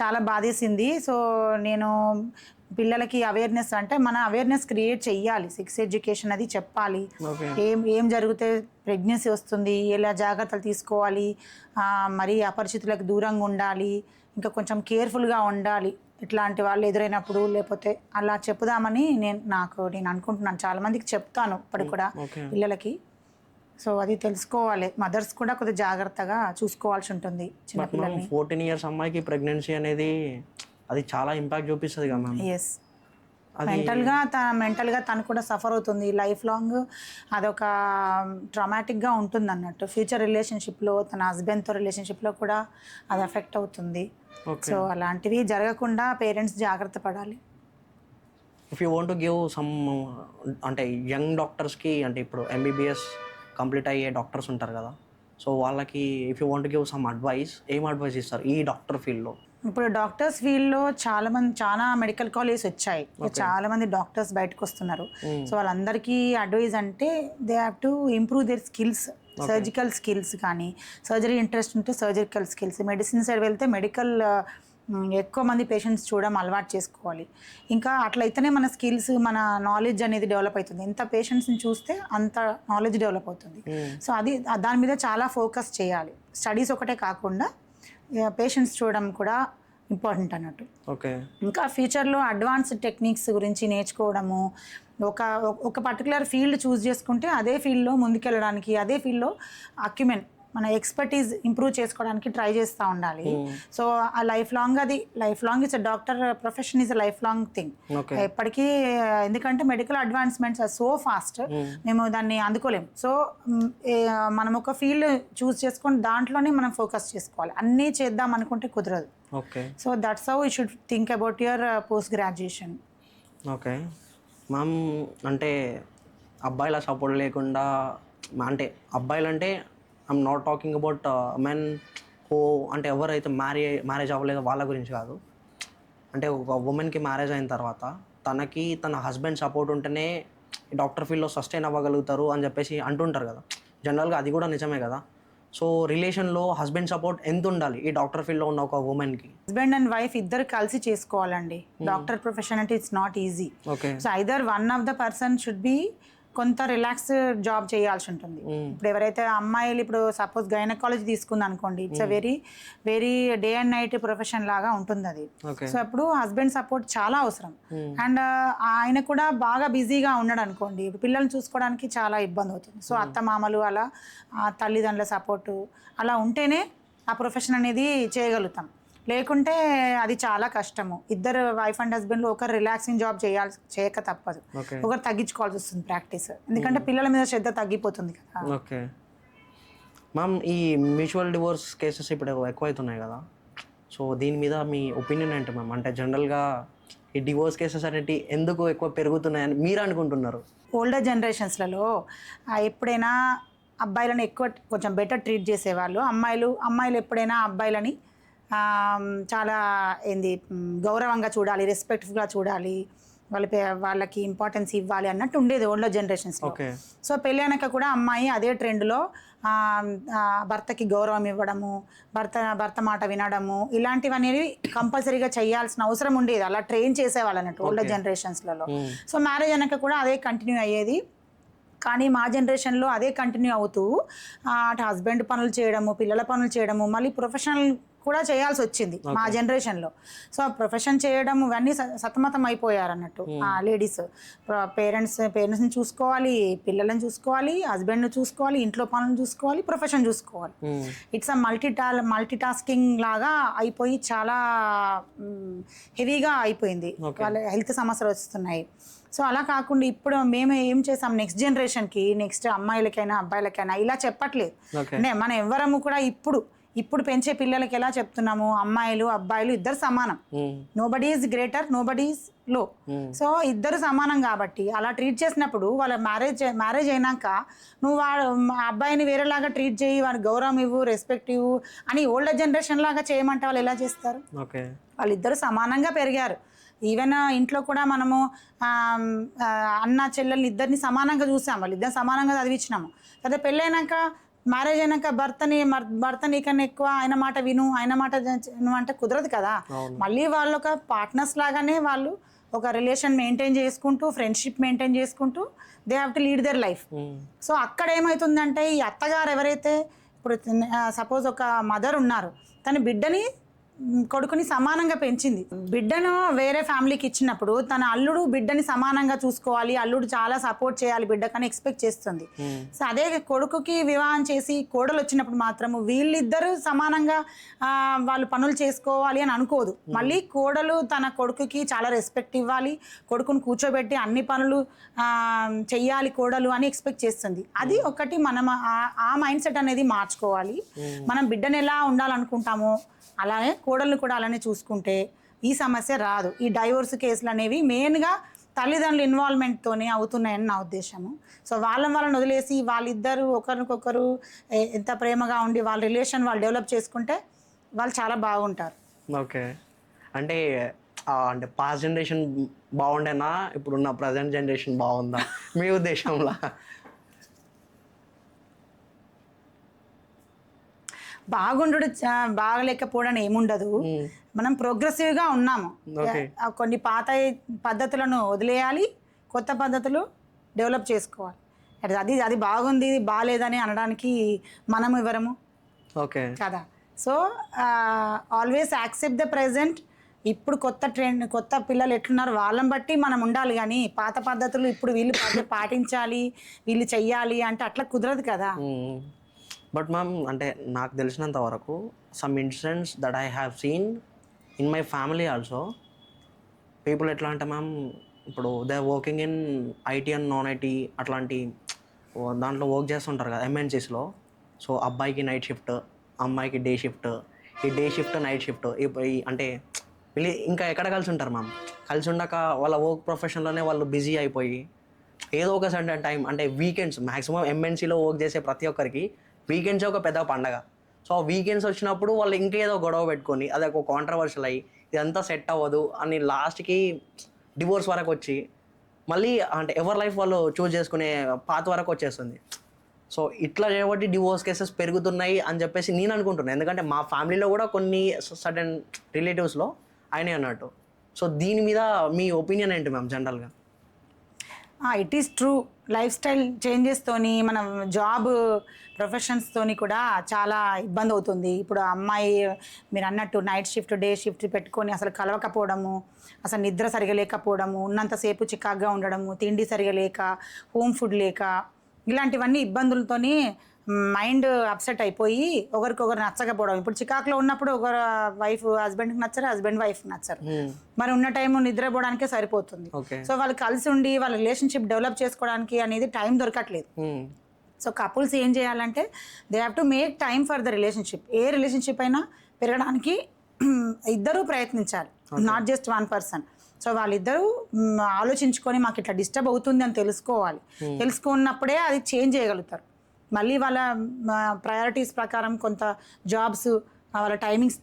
చాలా బాధేసింది. సో నేను పిల్లలకి అవేర్నెస్ అంటే మన అవేర్నెస్ క్రియేట్ చెయ్యాలి, సెక్స్ ఎడ్యుకేషన్ అది చెప్పాలి, ఏం జరిగితే ప్రెగ్నెన్సీ వస్తుంది, ఎలా జాగ్రత్తలు తీసుకోవాలి, మరి అపరిచితులకు దూరంగా ఉండాలి, ఇంకా కొంచెం కేర్ఫుల్గా ఉండాలి ఇట్లాంటి వాళ్ళు ఎదురైనప్పుడు, లేకపోతే అలా చెప్పుదామని నేను అనుకుంటున్నాను. చాలామందికి చెప్తాను ఇప్పటికి కూడా పిల్లలకి. సో అది తెలుసుకోవాలి, మదర్స్ కూడా కొద్దిగా జాగ్రత్తగా చూసుకోవాల్సి ఉంటుంది చిన్నపిల్లల్ని. 14 years అమ్మాయికి ప్రెగ్నెన్సీ అనేది అది చాలా ఇంపాక్ట్ చూపిస్తుంది కదా మ్యామ్. ఎస్. మెంటల్గా తను కూడా సఫర్ అవుతుంది లైఫ్ లాంగ్. అదొక ట్రామాటిక్గా ఉంటుంది అన్నట్టు. ఫ్యూచర్ రిలేషన్షిప్లో తన హస్బెండ్తో రిలేషన్షిప్లో కూడా అది ఎఫెక్ట్ అవుతుంది. సో అలాంటివి జరగకుండా పేరెంట్స్ జాగ్రత్త పడాలి. If you want to give some అంటే యంగ్ డాక్టర్స్కి, అంటే ఇప్పుడు ఎంబీబీఎస్ కంప్లీట్ అయ్యే డాక్టర్స్ ఉంటారు కదా, సో వాళ్ళకి if you want to give some advice, ఏం అడ్వైస్ ఇస్తారు ఈ డాక్టర్ ఫీల్డ్లో? ఇప్పుడు డాక్టర్స్ ఫీల్డ్లో చాలా మెడికల్ కాలేజెస్ వచ్చాయి, చాలా మంది డాక్టర్స్ బయటకు వస్తున్నారు. సో వాళ్ళందరికీ అడ్వైజ్ అంటే they have to improve their skills, surgical skills కానీ, సర్జరీ ఇంట్రెస్ట్ ఉంటే సర్జికల్ స్కిల్స్, మెడిసిన్ సైడ్ వెళ్తే మెడికల్ ఎక్కువ మంది పేషెంట్స్ చూడడం అలవాటు చేసుకోవాలి. ఇంకా అట్లయితేనే మన స్కిల్స్, మన నాలెడ్జ్ అనేది డెవలప్ అవుతుంది. ఎంత పేషెంట్స్ని చూస్తే అంత నాలెడ్జ్ డెవలప్ అవుతుంది. సో దాని మీద చాలా ఫోకస్ చేయాలి. స్టడీస్ ఒకటే కాకుండా పేషెంట్స్ చూడడం కూడా ఇంపార్టెంట్ అన్నట్టు. ఓకే. ఇంకా ఫ్యూచర్లో అడ్వాన్స్డ్ టెక్నిక్స్ గురించి నేర్చుకోవడము, ఒక పర్టికులర్ ఫీల్డ్ చూస్ చేసుకుంటే అదే ఫీల్డ్లో ముందుకెళ్ళడానికి, అదే ఫీల్డ్లో అక్యుమెన్ మన ఎక్స్పర్టీస్ ఇంప్రూవ్ చేసుకోవడానికి ట్రై చేస్తూ ఉండాలి. సో ఆ life long it's doctor profession is a life long thing ఎప్పటికీ. ఎందుకంటే medical advancements are so fast, మేము దాన్ని అందుకోలేము. సో మనం ఒక ఫీల్డ్ చూస్ చేసుకొని దాంట్లోనే మనం ఫోకస్ చేసుకోవాలి. అన్నీ చేద్దాం అనుకుంటే కుదరదు. So that's how you should think about your post graduation. Okay ma'am, అంటే అబ్బాయిల సపోర్ట్ లేకుండా, అంటే అంటే I'm not talking about men హో, అంటే ఎవరైతే మ్యారేజ్ అవ్వలేదో వాళ్ళ గురించి కాదు. అంటే ఒక ఉమెన్కి మ్యారేజ్ అయిన తర్వాత తనకి తన హస్బెండ్ సపోర్ట్ ఉంటేనే డాక్టర్ ఫీల్డ్లో సస్టైన్ అవ్వగలుగుతారు అని చెప్పేసి అంటుంటారు కదా. జనరల్గా అది కూడా నిజమే కదా. సో రిలేషన్లో హస్బెండ్ సపోర్ట్ ఎంత ఉండాలి ఈ డాక్టర్ ఫీల్డ్లో ఉన్న ఒక ఉమెన్కి? హస్బెండ్ అండ్ వైఫ్ ఇద్దరు కలిసి చేసుకోవాలండి. డాక్టర్ ప్రొఫెషన్ అంటే it's not easy. So either one of the person should be కొంత రిలాక్స్ జాబ్ చేయాల్సి ఉంటుంది. ఇప్పుడు ఎవరైతే అమ్మాయిలు, ఇప్పుడు సపోజ్ గైనకాలజీ తీసుకుంది అనుకోండి, it's a very very day and night profession లాగా ఉంటుంది అది. సో అప్పుడు హస్బెండ్ సపోర్ట్ చాలా అవసరం. అండ్ ఆయన కూడా బాగా బిజీగా ఉన్నాడు అనుకోండి, పిల్లల్ని చూసుకోవడానికి చాలా ఇబ్బంది అవుతుంది. సో అత్త మామలు అలా తల్లిదండ్రుల సపోర్టు అలా ఉంటేనే ఆ ప్రొఫెషన్ అనేది చేయగలుగుతాం. లేకుంటే అది చాలా కష్టము. ఇద్దరు వైఫ్ అండ్ హస్బెండ్లో ఒకరు రిలాక్సింగ్ జాబ్ చేయక తప్పదు, ఒకరు తగ్గించుకోవాల్సి వస్తుంది ప్రాక్టీస్. ఎందుకంటే పిల్లల మీద శ్రద్ధ తగ్గిపోతుంది కదా. ఓకే మ్యామ్, ఈ మ్యూచువల్ డివోర్స్ కేసెస్ ఇప్పుడు ఎక్కువైతున్నాయి కదా, సో దీని మీద మీ ఒపీనియన్ ఏంటి మ్యామ్? అంటే జనరల్గా ఈ డివోర్స్ కేసెస్ అనేవి ఎందుకు ఎక్కువ పెరుగుతున్నాయని మీరు అనుకుంటున్నారు? ఓల్డర్ జనరేషన్స్లలో ఎప్పుడైనా అబ్బాయిలను ఎక్కువ కొంచెం బెటర్ ట్రీట్ చేసేవాళ్ళు. అమ్మాయిలు ఎప్పుడైనా అబ్బాయిలని చాలా గౌరవంగా చూడాలి, రెస్పెక్ట్ఫుల్గా చూడాలి, వాళ్ళకి ఇంపార్టెన్స్ ఇవ్వాలి అన్నట్టు ఉండేది ఓల్డర్ జనరేషన్స్లో. సో పెళ్ళైనాక కూడా అమ్మాయి అదే ట్రెండ్లో భర్తకి గౌరవం ఇవ్వడము, భర్త మాట వినడము, ఇలాంటివి అనేవి కంపల్సరీగా చేయాల్సిన అవసరం ఉండేది. అలా ట్రైన్ చేసేవాళ్ళు అన్నట్టు ఓల్డర్ జనరేషన్స్లలో. సో మ్యారేజ్ అయినాక కూడా అదే కంటిన్యూ అయ్యేది. కానీ మా జనరేషన్లో అదే కంటిన్యూ అవుతూ అటు హస్బెండ్ పనులు చేయడము, పిల్లల పనులు చేయడము, మళ్ళీ ప్రొఫెషనల్ కూడా చేయాల్సి వచ్చింది మా జనరేషన్లో. సో ప్రొఫెషన్ చేయడం ఇవన్నీ సతమతం అయిపోయారు అన్నట్టు ఆ లేడీస్. పేరెంట్స్ని చూసుకోవాలి, పిల్లలను చూసుకోవాలి, హస్బెండ్ని చూసుకోవాలి, ఇంట్లో పనులు చూసుకోవాలి, ప్రొఫెషన్ చూసుకోవాలి. ఇట్స్ అ మల్టీ టాస్కింగ్ లాగా అయిపోయి చాలా హెవీగా అయిపోయింది. వాళ్ళ హెల్త్ సమస్యలు వస్తున్నాయి. సో అలా కాకుండా ఇప్పుడు మేము ఏం చేసాం, నెక్స్ట్ జనరేషన్కి, నెక్స్ట్ అమ్మాయిలకైనా అబ్బాయిలకైనా ఇలా చెప్పట్లేదు. అంటే మనం ఎవ్వరము కూడా ఇప్పుడు పెంచే పిల్లలకి ఎలా చెప్తున్నాము, అమ్మాయిలు అబ్బాయిలు ఇద్దరు సమానం, nobody is greater, nobody is low. So ఇద్దరు సమానం కాబట్టి అలా ట్రీట్ చేసినప్పుడు వాళ్ళ మ్యారేజ్ అయినాక నువ్వు అబ్బాయిని వేరేలాగా ట్రీట్ చేయి, వాడికి గౌరవం ఇవ్వు, రెస్పెక్ట్ ఇవ్వు అని ఓల్డర్ జనరేషన్ లాగా చేయమంటే వాళ్ళు ఎలా చేస్తారు? వాళ్ళిద్దరు సమానంగా పెరిగారు. ఈవెన్ ఇంట్లో కూడా మనము అన్న చెల్లెల్ని ఇద్దరిని సమానంగా చూసాం, వాళ్ళు ఇద్దరు సమానంగా చదివించినాము. అదే పెళ్ళైనాక మ్యారేజ్ అయినాక భర్త నీకన్నా ఎక్కువ ఆయన మాట విను, ఆయన మాట అంటే కుదరదు కదా. మళ్ళీ వాళ్ళు ఒక పార్ట్నర్స్ లాగానే వాళ్ళు ఒక రిలేషన్ మెయింటైన్ చేసుకుంటూ, ఫ్రెండ్షిప్ మెయింటైన్ చేసుకుంటూ they have to lead their life. So అక్కడ ఏమవుతుందంటే ఈ అత్తగారు ఎవరైతే ఇప్పుడు సపోజ్ ఒక మదర్ ఉన్నారు, తన బిడ్డని కొడుకుని సమానంగా పెంచింది. బిడ్డను వేరే ఫ్యామిలీకి ఇచ్చినప్పుడు తన అల్లుడు బిడ్డని సమానంగా చూసుకోవాలి, అల్లుడు చాలా సపోర్ట్ చేయాలి బిడ్డకని ఎక్స్పెక్ట్ చేస్తుంది. సో అదే కొడుకుకి వివాహం చేసి కోడలు వచ్చినప్పుడు మాత్రము వీళ్ళిద్దరూ సమానంగా వాళ్ళు పనులు చేసుకోవాలి అని అనుకోదు. మళ్ళీ కోడలు తన కొడుకుకి చాలా రెస్పెక్ట్ ఇవ్వాలి, కొడుకుని కూర్చోబెట్టి అన్ని పనులు చెయ్యాలి కోడలు అని ఎక్స్పెక్ట్ చేస్తుంది. అది ఒకటి మనం ఆ మైండ్ సెట్ అనేది మార్చుకోవాలి. మనం బిడ్డను ఎలా ఉండాలనుకుంటామో అలానే కోడళ్ళు కూడా అలానే చూసుకుంటే ఈ సమస్య రాదు. ఈ డైవోర్స్ కేసులు అనేవి మెయిన్గా తల్లిదండ్రుల ఇన్వాల్వ్మెంట్తోనే అవుతున్నాయని నా ఉద్దేశము. సో వాళ్ళని వదిలేసి వాళ్ళిద్దరూ ఒకరికొకరు ఎంత ప్రేమగా ఉండి వాళ్ళ రిలేషన్ వాళ్ళు డెవలప్ చేసుకుంటే వాళ్ళు చాలా బాగుంటారు. ఓకే, అంటే అంటే పాస్ట్ జనరేషన్ బాగుండేనా ఇప్పుడున్న ప్రజెంట్ జనరేషన్ బాగుందా మీ ఉద్దేశంలో? బాగుండు బాగలేకపోవడం ఏముండదు. మనం ప్రోగ్రెసివ్గా ఉన్నాము. కొన్ని పాత పద్ధతులను వదిలేయాలి, కొత్త పద్ధతులు డెవలప్ చేసుకోవాలి. అది బాగుంది ఇది బాగాలేదని అనడానికి మనం ఎవరము కదా. So always accept the present. ఇప్పుడు కొత్త పిల్లలు ఎట్లున్నారు వాళ్ళని బట్టి మనం ఉండాలి, కానీ పాత పద్ధతులు ఇప్పుడు వీళ్ళు పాటించాలి వీళ్ళు చెయ్యాలి అంటే అట్లా కుదరదు కదా. బట్ మ్యామ్, అంటే నాకు తెలిసినంత వరకు some incidents that I have seen in my family also, people ఎట్లా అంటే మ్యామ్, ఇప్పుడు they are working in IT and non IT అట్లాంటి దాంట్లో వర్క్ చేస్తుంటారు కదా ఎంఎన్సీస్లో. సో అబ్బాయికి నైట్ షిఫ్ట్, అమ్మాయికి డే షిఫ్ట్, ఈ డే షిఫ్ట్ నైట్ షిఫ్ట్ అంటే వీళ్ళు ఇంకా ఎక్కడ కలిసి ఉంటారు మ్యామ్? కలిసి ఉండక వాళ్ళ వర్క్ ప్రొఫెషన్లోనే వాళ్ళు బిజీ అయిపోయి ఏదో ఒక సర్టన్ టైం అంటే వీకెండ్స్, మ్యాక్సిమం ఎంఎన్సీలో వర్క్ చేసే ప్రతి ఒక్కరికి వీకెండ్సే ఒక పెద్ద పండగ. సో వీకెండ్స్ వచ్చినప్పుడు వాళ్ళు ఇంకేదో గొడవ పెట్టుకొని అది ఒక కాంట్రవర్షియల్ అయ్యి ఇదంతా సెట్ అవ్వదు అని లాస్ట్కి డివోర్స్ వరకు వచ్చి మళ్ళీ అంటే ఎవరి లైఫ్ వాళ్ళు చూస్ చేసుకునే పాత వరకు వచ్చేస్తుంది. సో ఇట్లా చేయబట్టి డివోర్స్ కేసెస్ పెరుగుతున్నాయి అని చెప్పేసి నేను అనుకుంటున్నాను. ఎందుకంటే మా ఫ్యామిలీలో కూడా కొన్ని సడన్ రిలేటివ్స్లో అయినాయి అన్నట్టు. సో దీని మీద మీ ఒపీనియన్ ఏంటి మ్యామ్ జనరల్గా? It is true. Life style చేంజెస్తోని మన జాబ్ ప్రొఫెషన్స్తోని కూడా చాలా ఇబ్బంది అవుతుంది. ఇప్పుడు అమ్మాయి మీరు అన్నట్టు నైట్ షిఫ్ట్ డే షిఫ్ట్ పెట్టుకొని అసలు కలవకపోవడము, అసలు నిద్ర సరిగా లేకపోవడము, ఉన్నంతసేపు చికాగ్గా ఉండడము, తిండి సరిగా లేక, హోమ్ ఫుడ్ లేక, ఇలాంటివన్నీ ఇబ్బందులతోని మైండ్ అప్సెట్ అయిపోయి ఒకరికొకరు నచ్చకపోవడం. ఇప్పుడు చికాకులో ఉన్నప్పుడు ఒకరు హస్బెండ్కి నచ్చరు, హస్బెండ్ వైఫ్కి నచ్చరు. మరి ఉన్న టైం నిద్రపోవడానికే సరిపోతుంది. సో వాళ్ళు కలిసి ఉండి వాళ్ళ రిలేషన్షిప్ డెవలప్ చేసుకోవడానికి అనేది టైం దొరకట్లేదు. సో కపుల్స్ ఏం చేయాలంటే they have to make time for the relationship. A relationship అయినా పెరగడానికి ఇద్దరూ ప్రయత్నించాలి, not just one person. So వాళ్ళిద్దరూ ఆలోచించుకొని మాకు ఇట్లా డిస్టర్బ్ అవుతుంది అని తెలుసుకోవాలి. తెలుసుకున్నప్పుడే అది చేంజ్ చేయగలుగుతారు. మళ్ళీ వాళ్ళ ప్రయారిటీస్ ప్రకారం కొంత జాబ్స్ వాళ్ళ టైమింగ్స్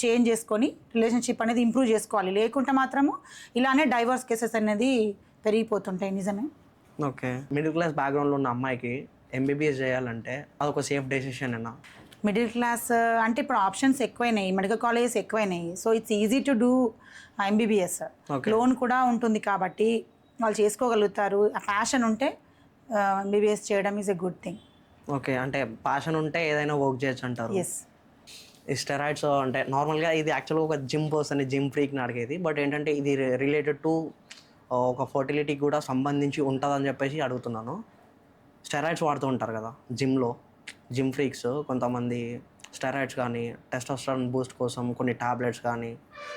చేంజ్ చేసుకొని రిలేషన్షిప్ అనేది ఇంప్రూవ్ చేసుకోవాలి. లేకుంటే మాత్రము ఇలానే డైవర్స్ కేసెస్ అనేది పెరిగిపోతుంటాయి. నిజమే. ఓకే, మిడిల్ క్లాస్ బ్యాక్గ్రౌండ్లో ఉన్న అమ్మాయికి ఎంబీబీఎస్ చేయాలంటే అదొక సేఫ్ డెసిషన్ అన్నా? మిడిల్ క్లాస్ అంటే ఇప్పుడు ఆప్షన్స్ ఎక్కువైనాయి, మెడికల్ కాలేజెస్ ఎక్కువైనాయి. So it's easy to do MBBS. Loan కూడా ఉంటుంది కాబట్టి వాళ్ళు చేసుకోగలుగుతారు. ఆ ప్యాషన్ ఉంటే ఎంబీబీఎస్ చేయడం is a good thing. Okay, అంటే ప్యాషన్ ఉంటే ఏదైనా వర్క్ చేయొచ్చు అంటారు. ఎస్. ఈ స్టెరాయిడ్స్ అంటే నార్మల్గా ఇది యాక్చువల్గా ఒక జిమ్ పర్సన్, జిమ్ ఫ్రీక్ని అడిగేది. బట్ ఏంటంటే ఇది రిలేటెడ్ టు ఒక ఫర్టిలిటీకి కూడా సంబంధించి ఉంటుందని చెప్పేసి అడుగుతున్నాను. స్టెరాయిడ్స్ వాడుతూ ఉంటారు కదా జిమ్లో, జిమ్ ఫ్రీక్స్ కొంతమంది స్టెరాయిడ్స్ కానీ టెస్టోస్టెరాన్ బూస్ట్ కోసం కొన్ని టాబ్లెట్స్ కానీ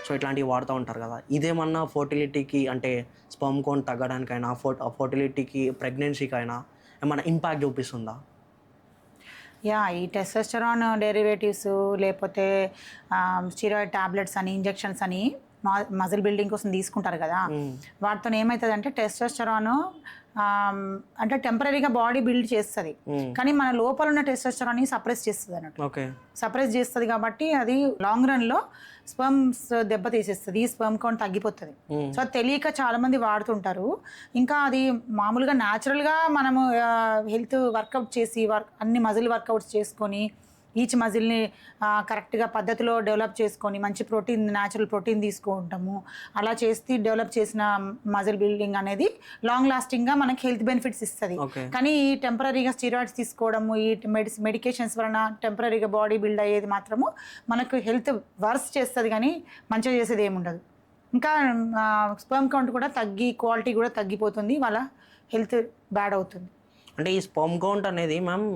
సో ఇట్లాంటివి వాడుతూ ఉంటారు కదా. ఇదేమన్నా ఫర్టిలిటీకి అంటే స్పర్మ్ కౌంట్ తగ్గడానికైనా ఫర్టిలిటీకి ప్రెగ్నెన్సీకైనా ఏమైనా ఇంపాక్ట్ చూపిస్తుందా? ఈ టెస్టోస్టెరాన్ డెరివేటివ్స్ లేకపోతే స్టీరాయిడ్ టాబ్లెట్స్ అని ఇంజెక్షన్స్ అని మజిల్ బిల్డింగ్ కోసం తీసుకుంటారు కదా, వాటితో ఏమవుతుంది అంటే టెస్టోస్టెరాన్ అంటే టెంపరీగా బాడీ బిల్డ్ చేస్తుంది, కానీ మన లోపల ఉన్న టెస్టోస్టెరాన్ సప్రెస్ చేస్తుంది అన్నట్టు. సప్రెస్ చేస్తుంది కాబట్టి అది లాంగ్ రన్ లో స్పర్మ్స్ దెబ్బ తీసేస్తుంది, స్పర్మ్ కౌంట్ తగ్గిపోతుంది. సో అది తెలియక చాలా మంది వాడుతుంటారు. ఇంకా అది మామూలుగా న్యాచురల్ గా మనము హెల్త్ వర్కౌట్ చేసి అన్ని మజిల్ వర్కౌట్స్ చేసుకొని ఈచ్ మజిల్ని కరెక్ట్గా పద్ధతిలో డెవలప్ చేసుకొని మంచి ప్రోటీన్ న్యాచురల్ ప్రోటీన్ తీసుకుంటాము. అలా చేసి డెవలప్ చేసిన మజిల్ బిల్డింగ్ అనేది లాంగ్ లాస్టింగ్గా మనకి హెల్త్ బెనిఫిట్స్ ఇస్తుంది. కానీ ఈ టెంపరీగా స్టీరాయిడ్స్ తీసుకోవడము, ఈ మెడికేషన్స్ వలన టెంపరీగా బాడీ బిల్డ్ అయ్యేది మాత్రము మనకు హెల్త్ వర్స్ చేస్తుంది కానీ మంచిగా చేసేది ఏముండదు. ఇంకా స్పెర్మ్ కౌంట్ కూడా తగ్గి క్వాలిటీ కూడా తగ్గిపోతుంది, వాళ్ళ హెల్త్ బ్యాడ్ అవుతుంది. అంటే ఈ స్పెర్మ్ కౌంట్ అనేది మ్యామ్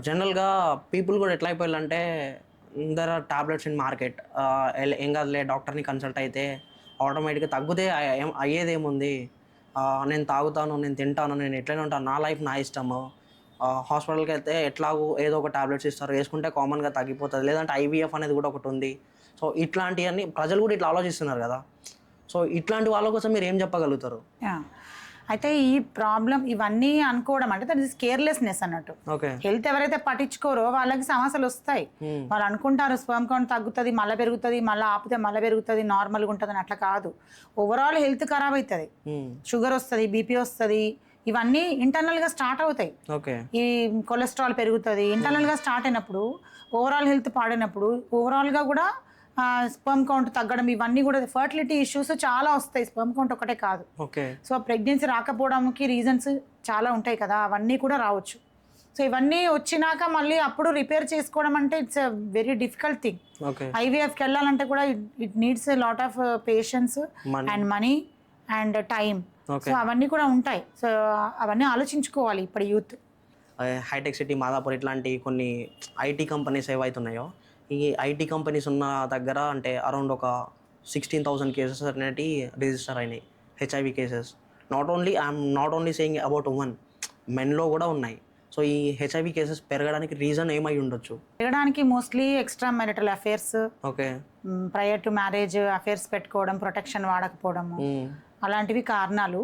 జనరల్గా పీపుల్ కూడా ఎట్లా అయిపోయారంటే there are tablets in market, ఏం కాదులే డాక్టర్ని కన్సల్ట్ అయితే ఆటోమేటిక్గా తగ్గితే అయ్యేదేముంది, నేను తాగుతాను, నేను తింటాను, నేను ఎట్లనే ఉంటాను, నా లైఫ్ నా ఇష్టము, హాస్పిటల్కి వెళ్తే ఎట్లాగో ఏదో ఒక టాబ్లెట్స్ ఇస్తారు, వేసుకుంటే కామన్గా తగ్గిపోతుంది, లేదంటే ఐవీఎఫ్ అనేది కూడా ఒకటి ఉంది. సో ఇట్లాంటివన్నీ ప్రజలు కూడా ఇట్లా ఆలోచిస్తున్నారు కదా. సో ఇట్లాంటి వాళ్ళ కోసం మీరు ఏం చెప్పగలుగుతారు? అయితే ఈ ప్రాబ్లం ఇవన్నీ అనుకోవడం అంటే దట్ ఇస్ కేర్లెస్నెస్ అన్నట్టు. హెల్త్ ఎవరైతే పట్టించుకోరో వాళ్ళకి సమస్యలు వస్తాయి. వాళ్ళు అనుకుంటారు స్పెర్మ్ కౌంట్ తగ్గుతుంది, మళ్ళీ పెరుగుతుంది, మళ్ళీ ఆపితే మళ్ళీ పెరుగుతుంది, నార్మల్గా ఉంటుంది అని. అట్లా కాదు, ఓవరాల్ హెల్త్ ఖరాబ్ అవుతుంది, షుగర్ వస్తుంది, బీపీ వస్తుంది, ఇవన్నీ ఇంటర్నల్గా స్టార్ట్ అవుతాయి. ఈ కొలెస్ట్రాల్ పెరుగుతుంది, ఇంటర్నల్గా స్టార్ట్ అయినప్పుడు ఓవరాల్ హెల్త్ పాడైనప్పుడు ఓవరాల్గా కూడా స్పెర్మ్ కౌంట్ తగ్గడం, ఇవన్నీ కూడా ఫర్టిలిటీ ఇష్యూస్ చాలా వస్తాయి, స్పెర్మ్ కౌంట్ ఒకటే కాదు. సో ప్రెగ్నెన్సీ రాకపోవడానికి రీజన్స్ చాలా ఉంటాయి కదా, అవన్నీ కూడా రావచ్చు. సో ఇవన్నీ వచ్చినాక మళ్ళీ అప్పుడు రిపేర్ చేసుకోవడం అంటే it's a very difficult thing. ఐవీఎఫ్కి వెళ్ళాలంటే కూడా it needs a lot of patience and money and time. So అవన్నీ కూడా ఉంటాయి. సో అవన్నీ ఆలోచించుకోవాలి ఇప్పుడు యూత్. హైటెక్ సిటీ, మాదాపూర్ ఇట్లాంటి కొన్ని ఐటీ కంపెనీస్ ఏవైతున్నాయో, ఈ ఐటీ కంపెనీస్ ఉన్న దగ్గర అంటే అరౌండ్ ఒక 16,000 కేసెస్ అనేవి రిజిస్టర్ అయినాయి, HIV cases. Not only saying about women, మెన్లో కూడా ఉన్నాయి. సో ఈ హెచ్ఐవి కేసెస్ పెరగడానికి రీజన్ ఏమై ఉండొచ్చు? పెరగడానికి mostly extra marital affairs, prior to marriage affairs పెట్టుకోవడం, ప్రొటెక్షన్ వాడకపోవడము, అలాంటివి కారణాలు.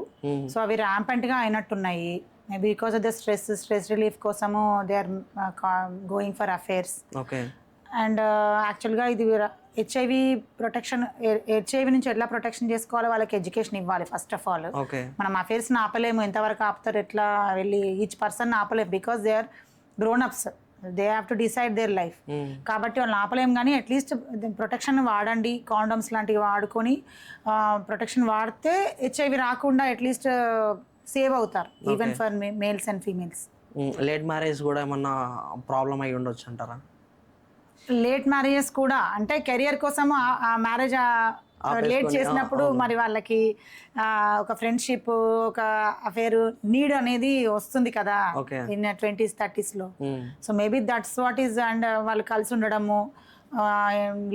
సో అవి ర్యాంపెంట్గా అయినట్టున్నాయి. Maybe because of the stress relief కోసము they are going for affairs. And యాక్చువల్గా ఇది హెచ్ఐవి ప్రొటెక్షన్, హెచ్ఐవి నుంచి ఎట్లా ప్రొటెక్షన్ చేసుకోవాలో వాళ్ళకి ఎడ్యుకేషన్ ఇవ్వాలి ఫస్ట్ ఆఫ్ ఆల్. మనం అఫేర్స్ని ఆపలేము, ఎంతవరకు ఆపుతారు, ఎట్లా వెళ్ళి ఈచ్ పర్సన్ ఆపలేము, because they are grown ups, they have to decide their life. కాబట్టి వాళ్ళని ఆపలేము, కానీ అట్లీస్ట్ ప్రొటెక్షన్ వాడండి, కాండమ్స్ లాంటివి వాడుకొని ప్రొటెక్షన్ వాడితే హెచ్ఐవి రాకుండా అట్లీస్ట్ సేవ్ అవుతారు, even for males and females. Late marriage కూడా ఏమన్నా ప్రాబ్లం అయి ఉండొచ్చు అంటారా? లేట్ మ్యారేజెస్ కూడా అంటే కెరియర్ కోసము ఆ మ్యారేజ్ లేట్ చేసినప్పుడు మరి వాళ్ళకి ఒక ఫ్రెండ్షిప్, ఒక అఫేర్ నీడ్ అనేది వస్తుంది కదా in 20s 30s. So maybe that's what is. And వాళ్ళు కలిసి ఉండడము,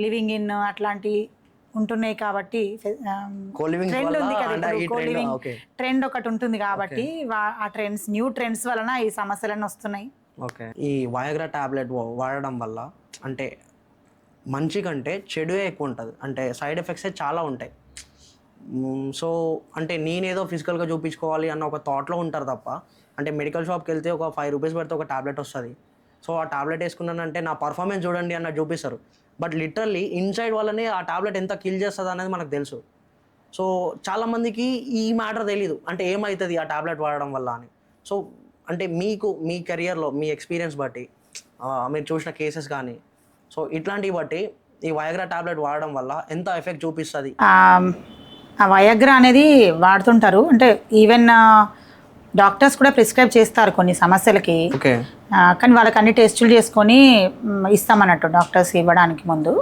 లివింగ్ ఇన్ అట్లాంటి ఉంటున్నాయి కాబట్టి ట్రెండ్ ఉంది కదా, కోలివింగ్ ట్రెండ్ ఒకటి ఉంటుంది కాబట్టి ఆ ట్రెండ్స్, న్యూ ట్రెండ్స్ వలన ఈ సమస్యలన్నీ వస్తున్నాయి. ఈ వయాగ్రా టాబ్లెట్ వాడడం వల్ల అంటే మంచి కంటే చెడువే ఎక్కువ ఉంటుంది, అంటే సైడ్ ఎఫెక్ట్సే చాలా ఉంటాయి. సో అంటే నేనేదో ఫిజికల్గా చూపించుకోవాలి అన్న ఒక థాట్లో ఉంటారు తప్ప, అంటే మెడికల్ షాప్కి వెళ్తే ఒక 5 రూపీస్ పెడితే ఒక టాబ్లెట్ వస్తుంది, సో ఆ టాబ్లెట్ వేసుకున్నానంటే నా పర్ఫార్మెన్స్ చూడండి అన్న చూపిస్తారు. బట్ లిటరల్లీ ఇన్సైడ్ వాళ్ళనే ఆ టాబ్లెట్ ఎంత కిల్ చేస్తుంది అనేది మనకు తెలుసు. సో చాలామందికి ఈ మ్యాటర్ తెలీదు, అంటే ఏమవుతుంది ఆ టాబ్లెట్ వాడడం వల్ల అని. సో అంటే మీకు మీ కెరియర్లో మీ ఎక్స్పీరియన్స్ బట్టి, మీరు చూసిన కేసెస్ కానీ, సో ఇట్లాంటివి బట్టి ఈ వయాగ్రా టాబ్లెట్ వాడడం వల్ల ఎంత ఎఫెక్ట్ చూపిస్తుంది? ఆ వయాగ్రా అనేది వాడుతుంటారు, అంటే ఈవెన్ డాక్టర్స్ కూడా ప్రిస్క్రైబ్ చేస్తారు కొన్ని సమస్యలకి. కానీ వాళ్ళకి అన్ని టెస్టులు చేసుకొని ఇస్తామన్నట్టు డాక్టర్స్ ఇవ్వడానికి ముందు.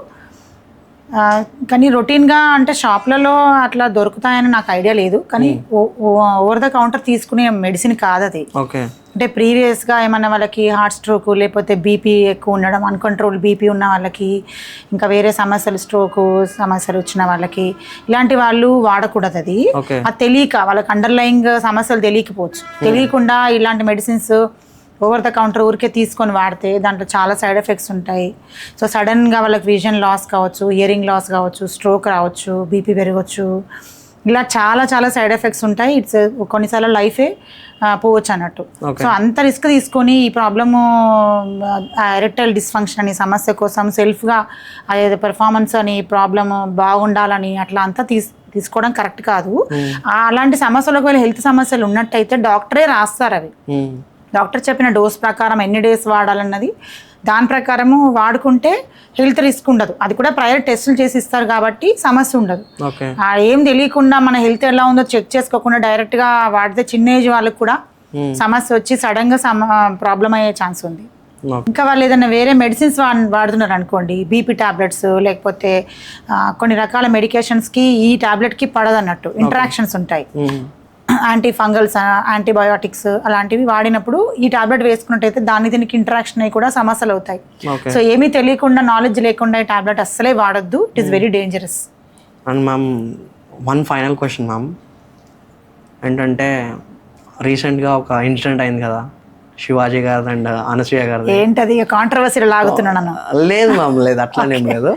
కానీ రొటీన్గా అంటే షాప్లలో అట్లా దొరుకుతాయని నాకు ఐడియా లేదు, కానీ ఓవర్ ద కౌంటర్ తీసుకునే మెడిసిన్ కాదు అది. అంటే ప్రీవియస్గా ఏమన్నా వాళ్ళకి హార్ట్ స్ట్రోక్, లేకపోతే బీపీ ఎక్కువ ఉండడం, అన్కంట్రోల్ బీపీ ఉన్న వాళ్ళకి, ఇంకా వేరే సమస్యలు స్ట్రోక్ సమస్యలు వచ్చిన వాళ్ళకి, ఇలాంటి వాళ్ళు వాడకూడదు అది. అది తెలియక వాళ్ళకి అండర్లయింగ్ సమస్యలు తెలియకపోవచ్చు, తెలియకుండా ఇలాంటి మెడిసిన్స్ ఓవర్ ద కౌంటర్ ఊరికే తీసుకొని వాడితే దాంట్లో చాలా సైడ్ ఎఫెక్ట్స్ ఉంటాయి. సో సడన్గా వాళ్ళకి విజన్ లాస్ కావచ్చు, హియరింగ్ లాస్ కావచ్చు, స్ట్రోక్ రావచ్చు, బీపీ పెరగవచ్చు, ఇలా చాలా చాలా సైడ్ ఎఫెక్ట్స్ ఉంటాయి. ఇట్స్ కొన్నిసార్లు లైఫే పోవచ్చు అన్నట్టు. సో అంత రిస్క్ తీసుకొని ఈ ప్రాబ్లము ఎరెక్టైల్ డిస్ఫంక్షన్ అనే సమస్య కోసం సెల్ఫ్గా అదే పెర్ఫార్మెన్స్ అని ప్రాబ్లమ్ బాగుండాలని అట్లా అంతా తీసుకోవడం కరెక్ట్ కాదు. అలాంటి సమస్యలకు హెల్త్ సమస్యలు ఉన్నట్టయితే డాక్టరే రాస్తారు అవి. డాక్టర్ చెప్పిన డోస్ ప్రకారం ఎన్ని డేస్ వాడాలన్నది దాని ప్రకారము వాడుకుంటే హెల్త్ రిస్క్ ఉండదు. అది కూడా ప్రయర్ టెస్టులు చేసి ఇస్తారు కాబట్టి సమస్య ఉండదు. ఏం తెలియకుండా మన హెల్త్ ఎలా ఉందో చెక్ చేసుకోకుండా డైరెక్ట్గా వాడితే చిన్న ఏజ్ వాళ్ళకి కూడా సమస్య వచ్చి సడన్గా ప్రాబ్లం అయ్యే ఛాన్స్ ఉంది. ఇంకా వాళ్ళు ఏదైనా వేరే మెడిసిన్స్ వాడుతున్నారు అనుకోండి, బీపీ టాబ్లెట్స్ లేకపోతే కొన్ని రకాల మెడికేషన్స్కి ఈ టాబ్లెట్కి పడదన్నట్టు ఇంటరాక్షన్స్ ఉంటాయి. యాంటీ ఫంగల్స్, యాంటీబయోటిక్స్ అలాంటివి వాడినప్పుడు ఈ టాబ్లెట్ వేసుకున్నట్టయితే దీనికి ఇంటరాక్షన్ అయ్యి కూడా సమస్యలు అవుతాయి. సో ఏమీ తెలియకుండా నాలెడ్జ్ లేకుండా ఈ టాబ్లెట్ అస్సలే వాడొద్దు. It is very dangerous. And ma'am one final question ma'am, ఏంటంటే రీసెంట్గా ఒక ఇన్సిడెంట్ అయింది కదా శివాజీ గారు అండ్ అనసూయ గారు. ఏంటది కాంట్రవర్సీలో లాగుతున్నాను? లేదు మ్యామ్, లేదు అట్లానేం లేదు.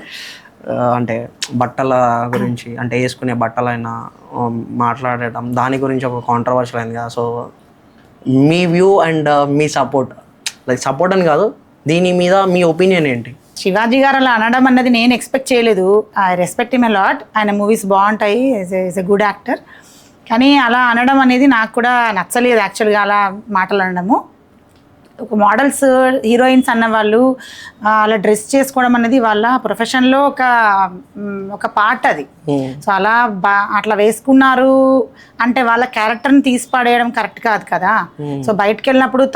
అంటే బట్టల గురించి, అంటే వేసుకునే బట్టలైనా మాట్లాడటం దాని గురించి ఒక కాంట్రవర్షియల్ అయింది కదా. So me view and me support, like support అని కాదు, దీని మీద మీ ఒపీనియన్ ఏంటి? శివాజీ గారు అలా అనడం అన్నది నేను ఎక్స్పెక్ట్ చేయలేదు. I respect him a lot. ఆయన మూవీస్ బాగుంటాయి, ఈజ్ ఎ గుడ్ యాక్టర్. కానీ అలా అనడం అనేది నాకు కూడా నచ్చలేదు యాక్చువల్గా, అలా మాటలు అనడము. ఒక మోడల్స్, హీరోయిన్స్ అన్న వాళ్ళు అలా డ్రెస్ చేసుకోవడం అనేది వాళ్ళ ప్రొఫెషన్లో ఒక పార్ట్ అది. సో అలా అట్లా వేసుకున్నారు అంటే వాళ్ళ క్యారెక్టర్ని తీసి పడేయడం కరెక్ట్ కాదు కదా. సో బయటకు వెళ్ళినప్పుడు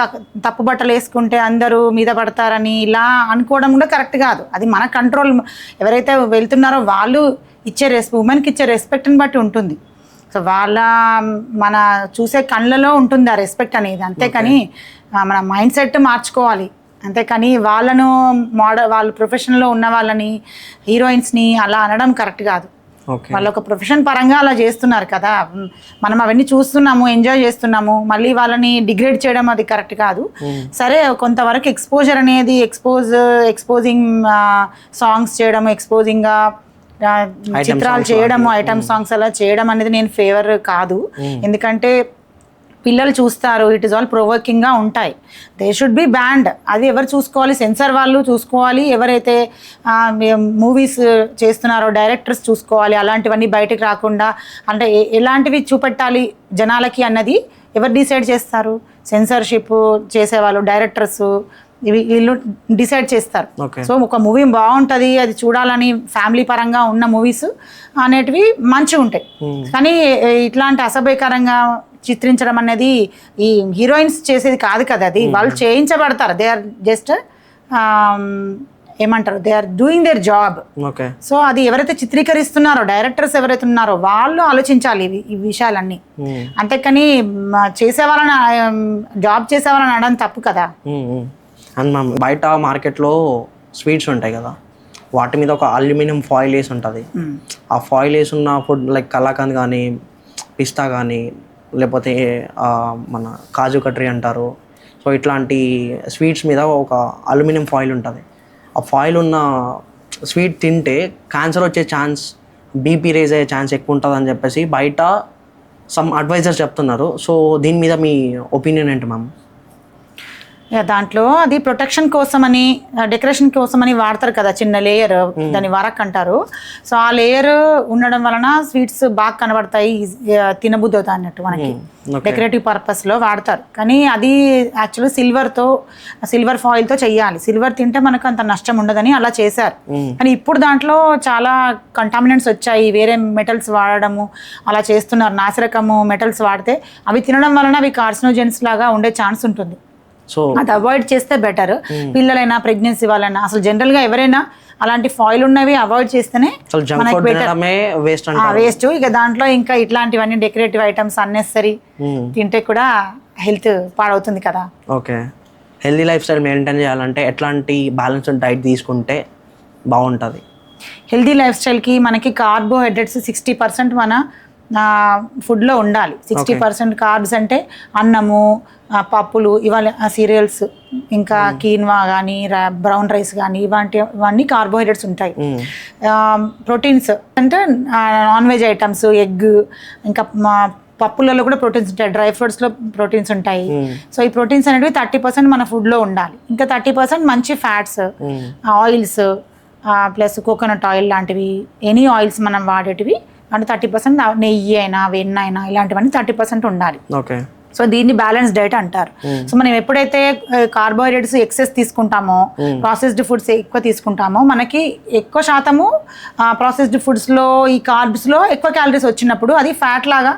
తప్పు బట్టలు వేసుకుంటే అందరూ మీద పడతారని ఇలా అనుకోవడం కూడా కరెక్ట్ కాదు. అది మన కంట్రోల్. ఎవరైతే వెళ్తున్నారో వాళ్ళు ఇచ్చే ఉమెన్కి ఇచ్చే రెస్పెక్ట్ని బట్టి ఉంటుంది. సో మన చూసే కళ్ళలో ఉంటుంది ఆ రెస్పెక్ట్ అనేది. అంతేకాని మన మైండ్ సెట్ మార్చుకోవాలి. అంతేకాని వాళ్ళ ప్రొఫెషన్లో ఉన్న వాళ్ళని, హీరోయిన్స్ని అలా అనడం కరెక్ట్ కాదు. వాళ్ళు ఒక ప్రొఫెషన్ పరంగా అలా చేస్తున్నారు కదా, మనం అవన్నీ చూస్తున్నాము, ఎంజాయ్ చేస్తున్నాము. మళ్ళీ వాళ్ళని డిగ్రేడ్ చేయడం అది కరెక్ట్ కాదు. సరే, కొంతవరకు ఎక్స్పోజర్ అనేది ఎక్స్పోజింగ్ సాంగ్స్ చేయడం, ఎక్స్పోజింగ్గా చిత్రాలు చేయడము, ఐటమ్ సాంగ్స్ అలా చేయడం అనేది నేను ఫేవర్ కాదు. ఎందుకంటే పిల్లలు చూస్తారు, ఇట్ ఈస్ ఆల్ ప్రొవోకింగ్గా ఉంటాయి. They should be banned. అది ఎవరు చూసుకోవాలి? సెన్సార్ వాళ్ళు చూసుకోవాలి. ఎవరైతే మూవీస్ చేస్తున్నారో డైరెక్టర్స్ చూసుకోవాలి. అలాంటివన్నీ బయటకు రాకుండా, అంటే ఎలాంటివి చూపెట్టాలి జనాలకి అన్నది ఎవరు డిసైడ్ చేస్తారు? సెన్సార్షిప్ చేసేవాళ్ళు, డైరెక్టర్స్, వీళ్ళు డిసైడ్ చేస్తారు. సో ఒక మూవీ బాగుంటుంది, అది చూడాలని ఫ్యామిలీ పరంగా ఉన్న మూవీస్ అనేటివి మంచిగా ఉంటాయి. కానీ ఇట్లాంటి అసభ్యకరంగా చిత్రించడం అనేది ఈ హీరోయిన్స్ చేసేది కాదు కదా. అది వాళ్ళు చేయించబడతారు. దే ఆర్ జస్ట్ ఏమంటారు, they are doing their job. So అది ఎవరైతే చిత్రీకరిస్తున్నారో, డైరెక్టర్స్ ఎవరైతే ఉన్నారో వాళ్ళు ఆలోచించాలి ఈ విషయాలన్నీ. అంతేకాని చేసేవాళ్ళని, జాబ్ చేసేవాళ్ళని అనడం తప్పు కదా. అండ్ మ్యామ్, బయట మార్కెట్లో స్వీట్స్ ఉంటాయి కదా, వాటి మీద ఒక అల్యూమినియం ఫాయిల్ వేసి ఉంటుంది. ఆ ఫాయిల్ వేసి ఉన్న ఫుడ్ లైక్ కలాకండ్ కానీ, పిస్తా కానీ, లేకపోతే మన కాజు కట్రీ అంటారు. సో ఇట్లాంటి స్వీట్స్ మీద ఒక అల్యూమినియం ఫాయిల్ ఉంటుంది. ఆ ఫాయిల్ ఉన్న స్వీట్ తింటే క్యాన్సర్ వచ్చే ఛాన్స్, బీపీ రేజ్ అయ్యే ఛాన్స్ ఎక్కువ ఉంటుంది అని చెప్పేసి బయట సమ్ అడ్వైజర్స్ చెప్తున్నారు. సో దీని మీద మీ ఒపీనియన్ ఏంటి మ్యామ్? దాంట్లో అది ప్రొటెక్షన్ కోసమని, డెకరేషన్ కోసమని వాడతారు కదా, చిన్న లేయర్, దాన్ని వరక్ అంటారు. సో ఆ లేయర్ ఉండడం వలన స్వీట్స్ బాగా కనబడతాయి, తినబుద్ధి అవుతాయి అన్నట్టు. మనకి డెకరేటివ్ పర్పస్లో వాడతారు. కానీ అది యాక్చువల్లీ సిల్వర్ ఫాయిల్తో చెయ్యాలి. సిల్వర్ తింటే మనకు అంత నష్టం ఉండదని అలా చేశారు. కానీ ఇప్పుడు దాంట్లో చాలా కంటామినెంట్స్ వచ్చాయి, వేరే మెటల్స్ వాడడము అలా చేస్తున్నారు. నాసిరకము మెటల్స్ వాడితే అవి తినడం వలన అవి కార్సినోజెన్స్ లాగా ఉండే ఛాన్స్ ఉంటుంది. సో అది అవాయిడ్ చేస్తే బెటర్. పిల్లలైనా, ప్రెగ్నెన్సీ వాళ్ళైనా, అసలు జనరల్గా ఎవరైనా అలాంటి ఫాయిల్ ఉన్నవి అవాయిడ్ చేస్తేనే మనకి బెటర్. వేస్ట్. ఇక దాంట్లో ఇంకా ఇట్లాంటివన్నీ డెకరేటివ్ ఐటమ్స్ అన్నెసరీ తింటే కూడా హెల్త్ పాడవుతుంది కదా. Okay, healthy life style maintain చేయాలంటే ఎట్లాంటి బ్యాలెన్స్డ్ డైట్ తీసుకుంటే బాగుంటుంది? హెల్తీ లైఫ్ స్టైల్కి మనకి కార్బోహైడ్రేట్స్ 60% మన ఫుడ్లో ఉండాలి. 60% కార్బ్స్ అంటే అన్నము, పప్పులు, సీరియల్స్, ఇంకా కీన్వా కానీ, బ్రౌన్ రైస్ కానీ, ఇవన్నీ కార్బోహైడ్రేట్స్ ఉంటాయి. ప్రోటీన్స్ అంటే నాన్ వెజ్ ఐటమ్స్, ఎగ్, ఇంకా పప్పులలో కూడా ప్రోటీన్స్ ఉంటాయి, డ్రై ఫ్రూట్స్లో ప్రోటీన్స్ ఉంటాయి. సో ఈ ప్రోటీన్స్ అనేవి 30% మన ఫుడ్లో ఉండాలి. ఇంకా 30% మంచి fats, oils, plus coconut oil లాంటివి, ఎనీ ఆయిల్స్ మనం వాడేటివి అంటే 30%, నెయ్యి అయినా, వెన్న అయినా, ఇలాంటివన్నీ 30% ఉండాలి. ఓకే. సో దీన్ని బ్యాలెన్స్ డైట్ అంటారు. సో మనం ఎప్పుడైతే కార్బోహైడ్రేట్స్ ఎక్సెస్ తీసుకుంటామో, ప్రాసెస్డ్ ఫుడ్స్ ఎక్కువ తీసుకుంటామో, మనకి ఎక్కువ శాతము ప్రాసెస్డ్ ఫుడ్స్లో ఈ కార్బ్స్లో ఎక్కువ క్యాలరీస్ వచ్చినప్పుడు అది ఫ్యాట్ లాగా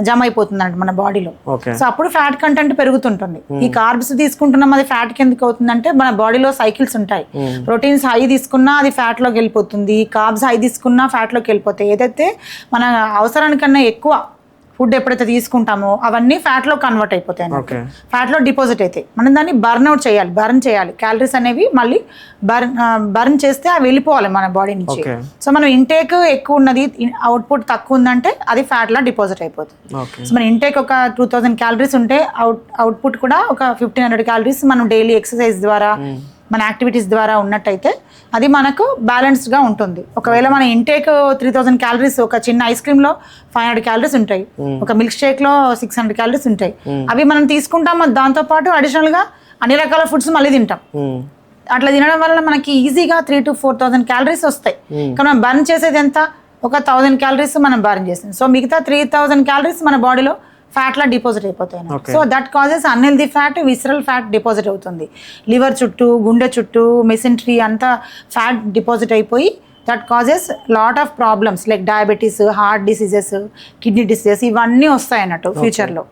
జమ అయిపోతుంది అంట మన బాడీలో. సో అప్పుడు ఫ్యాట్ కంటెంట్ పెరుగుతుంటుంది. ఈ కార్బ్స్ తీసుకుంటున్నాం, అది ఫ్యాట్ కిందకి అవుతుందంటే మన బాడీలో సైకిల్స్ ఉంటాయి. ప్రోటీన్స్ హై తీసుకున్నా అది ఫ్యాట్లోకి వెళ్ళిపోతుంది, కార్బ్స్ హై తీసుకున్నా ఫ్యాట్లోకి వెళ్ళిపోతాయి. ఏదైతే మన అవసరానికన్నా ఎక్కువ ఫుడ్ ఎప్పుడైతే తీసుకుంటామో అవన్నీ ఫ్యాట్లో కన్వర్ట్ అయిపోతాయి, ఫ్యాట్లో డిపాజిట్ అవుతాయి. మనం దాన్ని బర్న్ చేయాలి. క్యాలరీస్ అనేవి మళ్ళీ బర్న్ చేస్తే అవి వెళ్ళిపోవాలి మన బాడీ నుంచి. సో మనం ఇంటేక్ ఎక్కువ ఉన్నది, అవుట్పుట్ తక్కువ ఉందంటే అది ఫ్యాట్లో డిపాజిట్ అయిపోతుంది. సో మన ఇంటేక్ ఒక 2000 క్యాలరీస్ ఉంటే అవుట్పుట్ కూడా ఒక 1500 క్యాలరీస్ మనం డైలీ ఎక్సర్సైజ్ ద్వారా మన యాక్టివిటీస్ ద్వారా ఉన్నట్టయితే అది మనకు బ్యాలెన్స్డ్గా ఉంటుంది. ఒకవేళ మన ఇంటేక్ 3000 క్యాలరీస్, ఒక చిన్న ఐస్ క్రీమ్లో 500 క్యాలరీస్ ఉంటాయి, ఒక మిల్క్ షేక్లో 600 క్యాలరీస్ ఉంటాయి, అవి మనం తీసుకుంటాం. దాంతోపాటు అడిషనల్గా అన్ని రకాల ఫుడ్స్ మళ్ళీ తింటాం. అట్లా తినడం వల్ల మనకి ఈజీగా 3000 to 4000 క్యాలరీస్ వస్తాయి. కానీ మనం బర్న్ చేసేది ఎంత, ఒక 1000 క్యాలరీస్ మనం బర్న్ చేస్తాం. సో మిగతా 3000 క్యాలరీస్ మన బాడీలో ఫ్యాట్లా డిపాజిట్ అయిపోతాయి. So that causes unhealthy fat, visceral fat deposit అవుతుంది. లివర్ చుట్టూ, గుండె చుట్టూ, మెసెంట్రీ అంతా ఫ్యాట్ డిపాజిట్ అయిపోయి that causes lot of problems like diabetes, heart diseases, kidney diseases ఇవన్నీ వస్తాయి అన్నట్టు ఫ్యూచర్లో.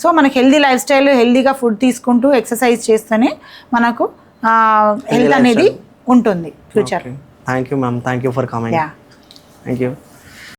సో మనకి హెల్దీ లైఫ్ స్టైల్, హెల్దీగా ఫుడ్ తీసుకుంటూ ఎక్సర్సైజ్ చేస్తేనే మనకు హెల్త్ అనేది ఉంటుంది future. Thank you ma'am, thank you for coming. Thank you.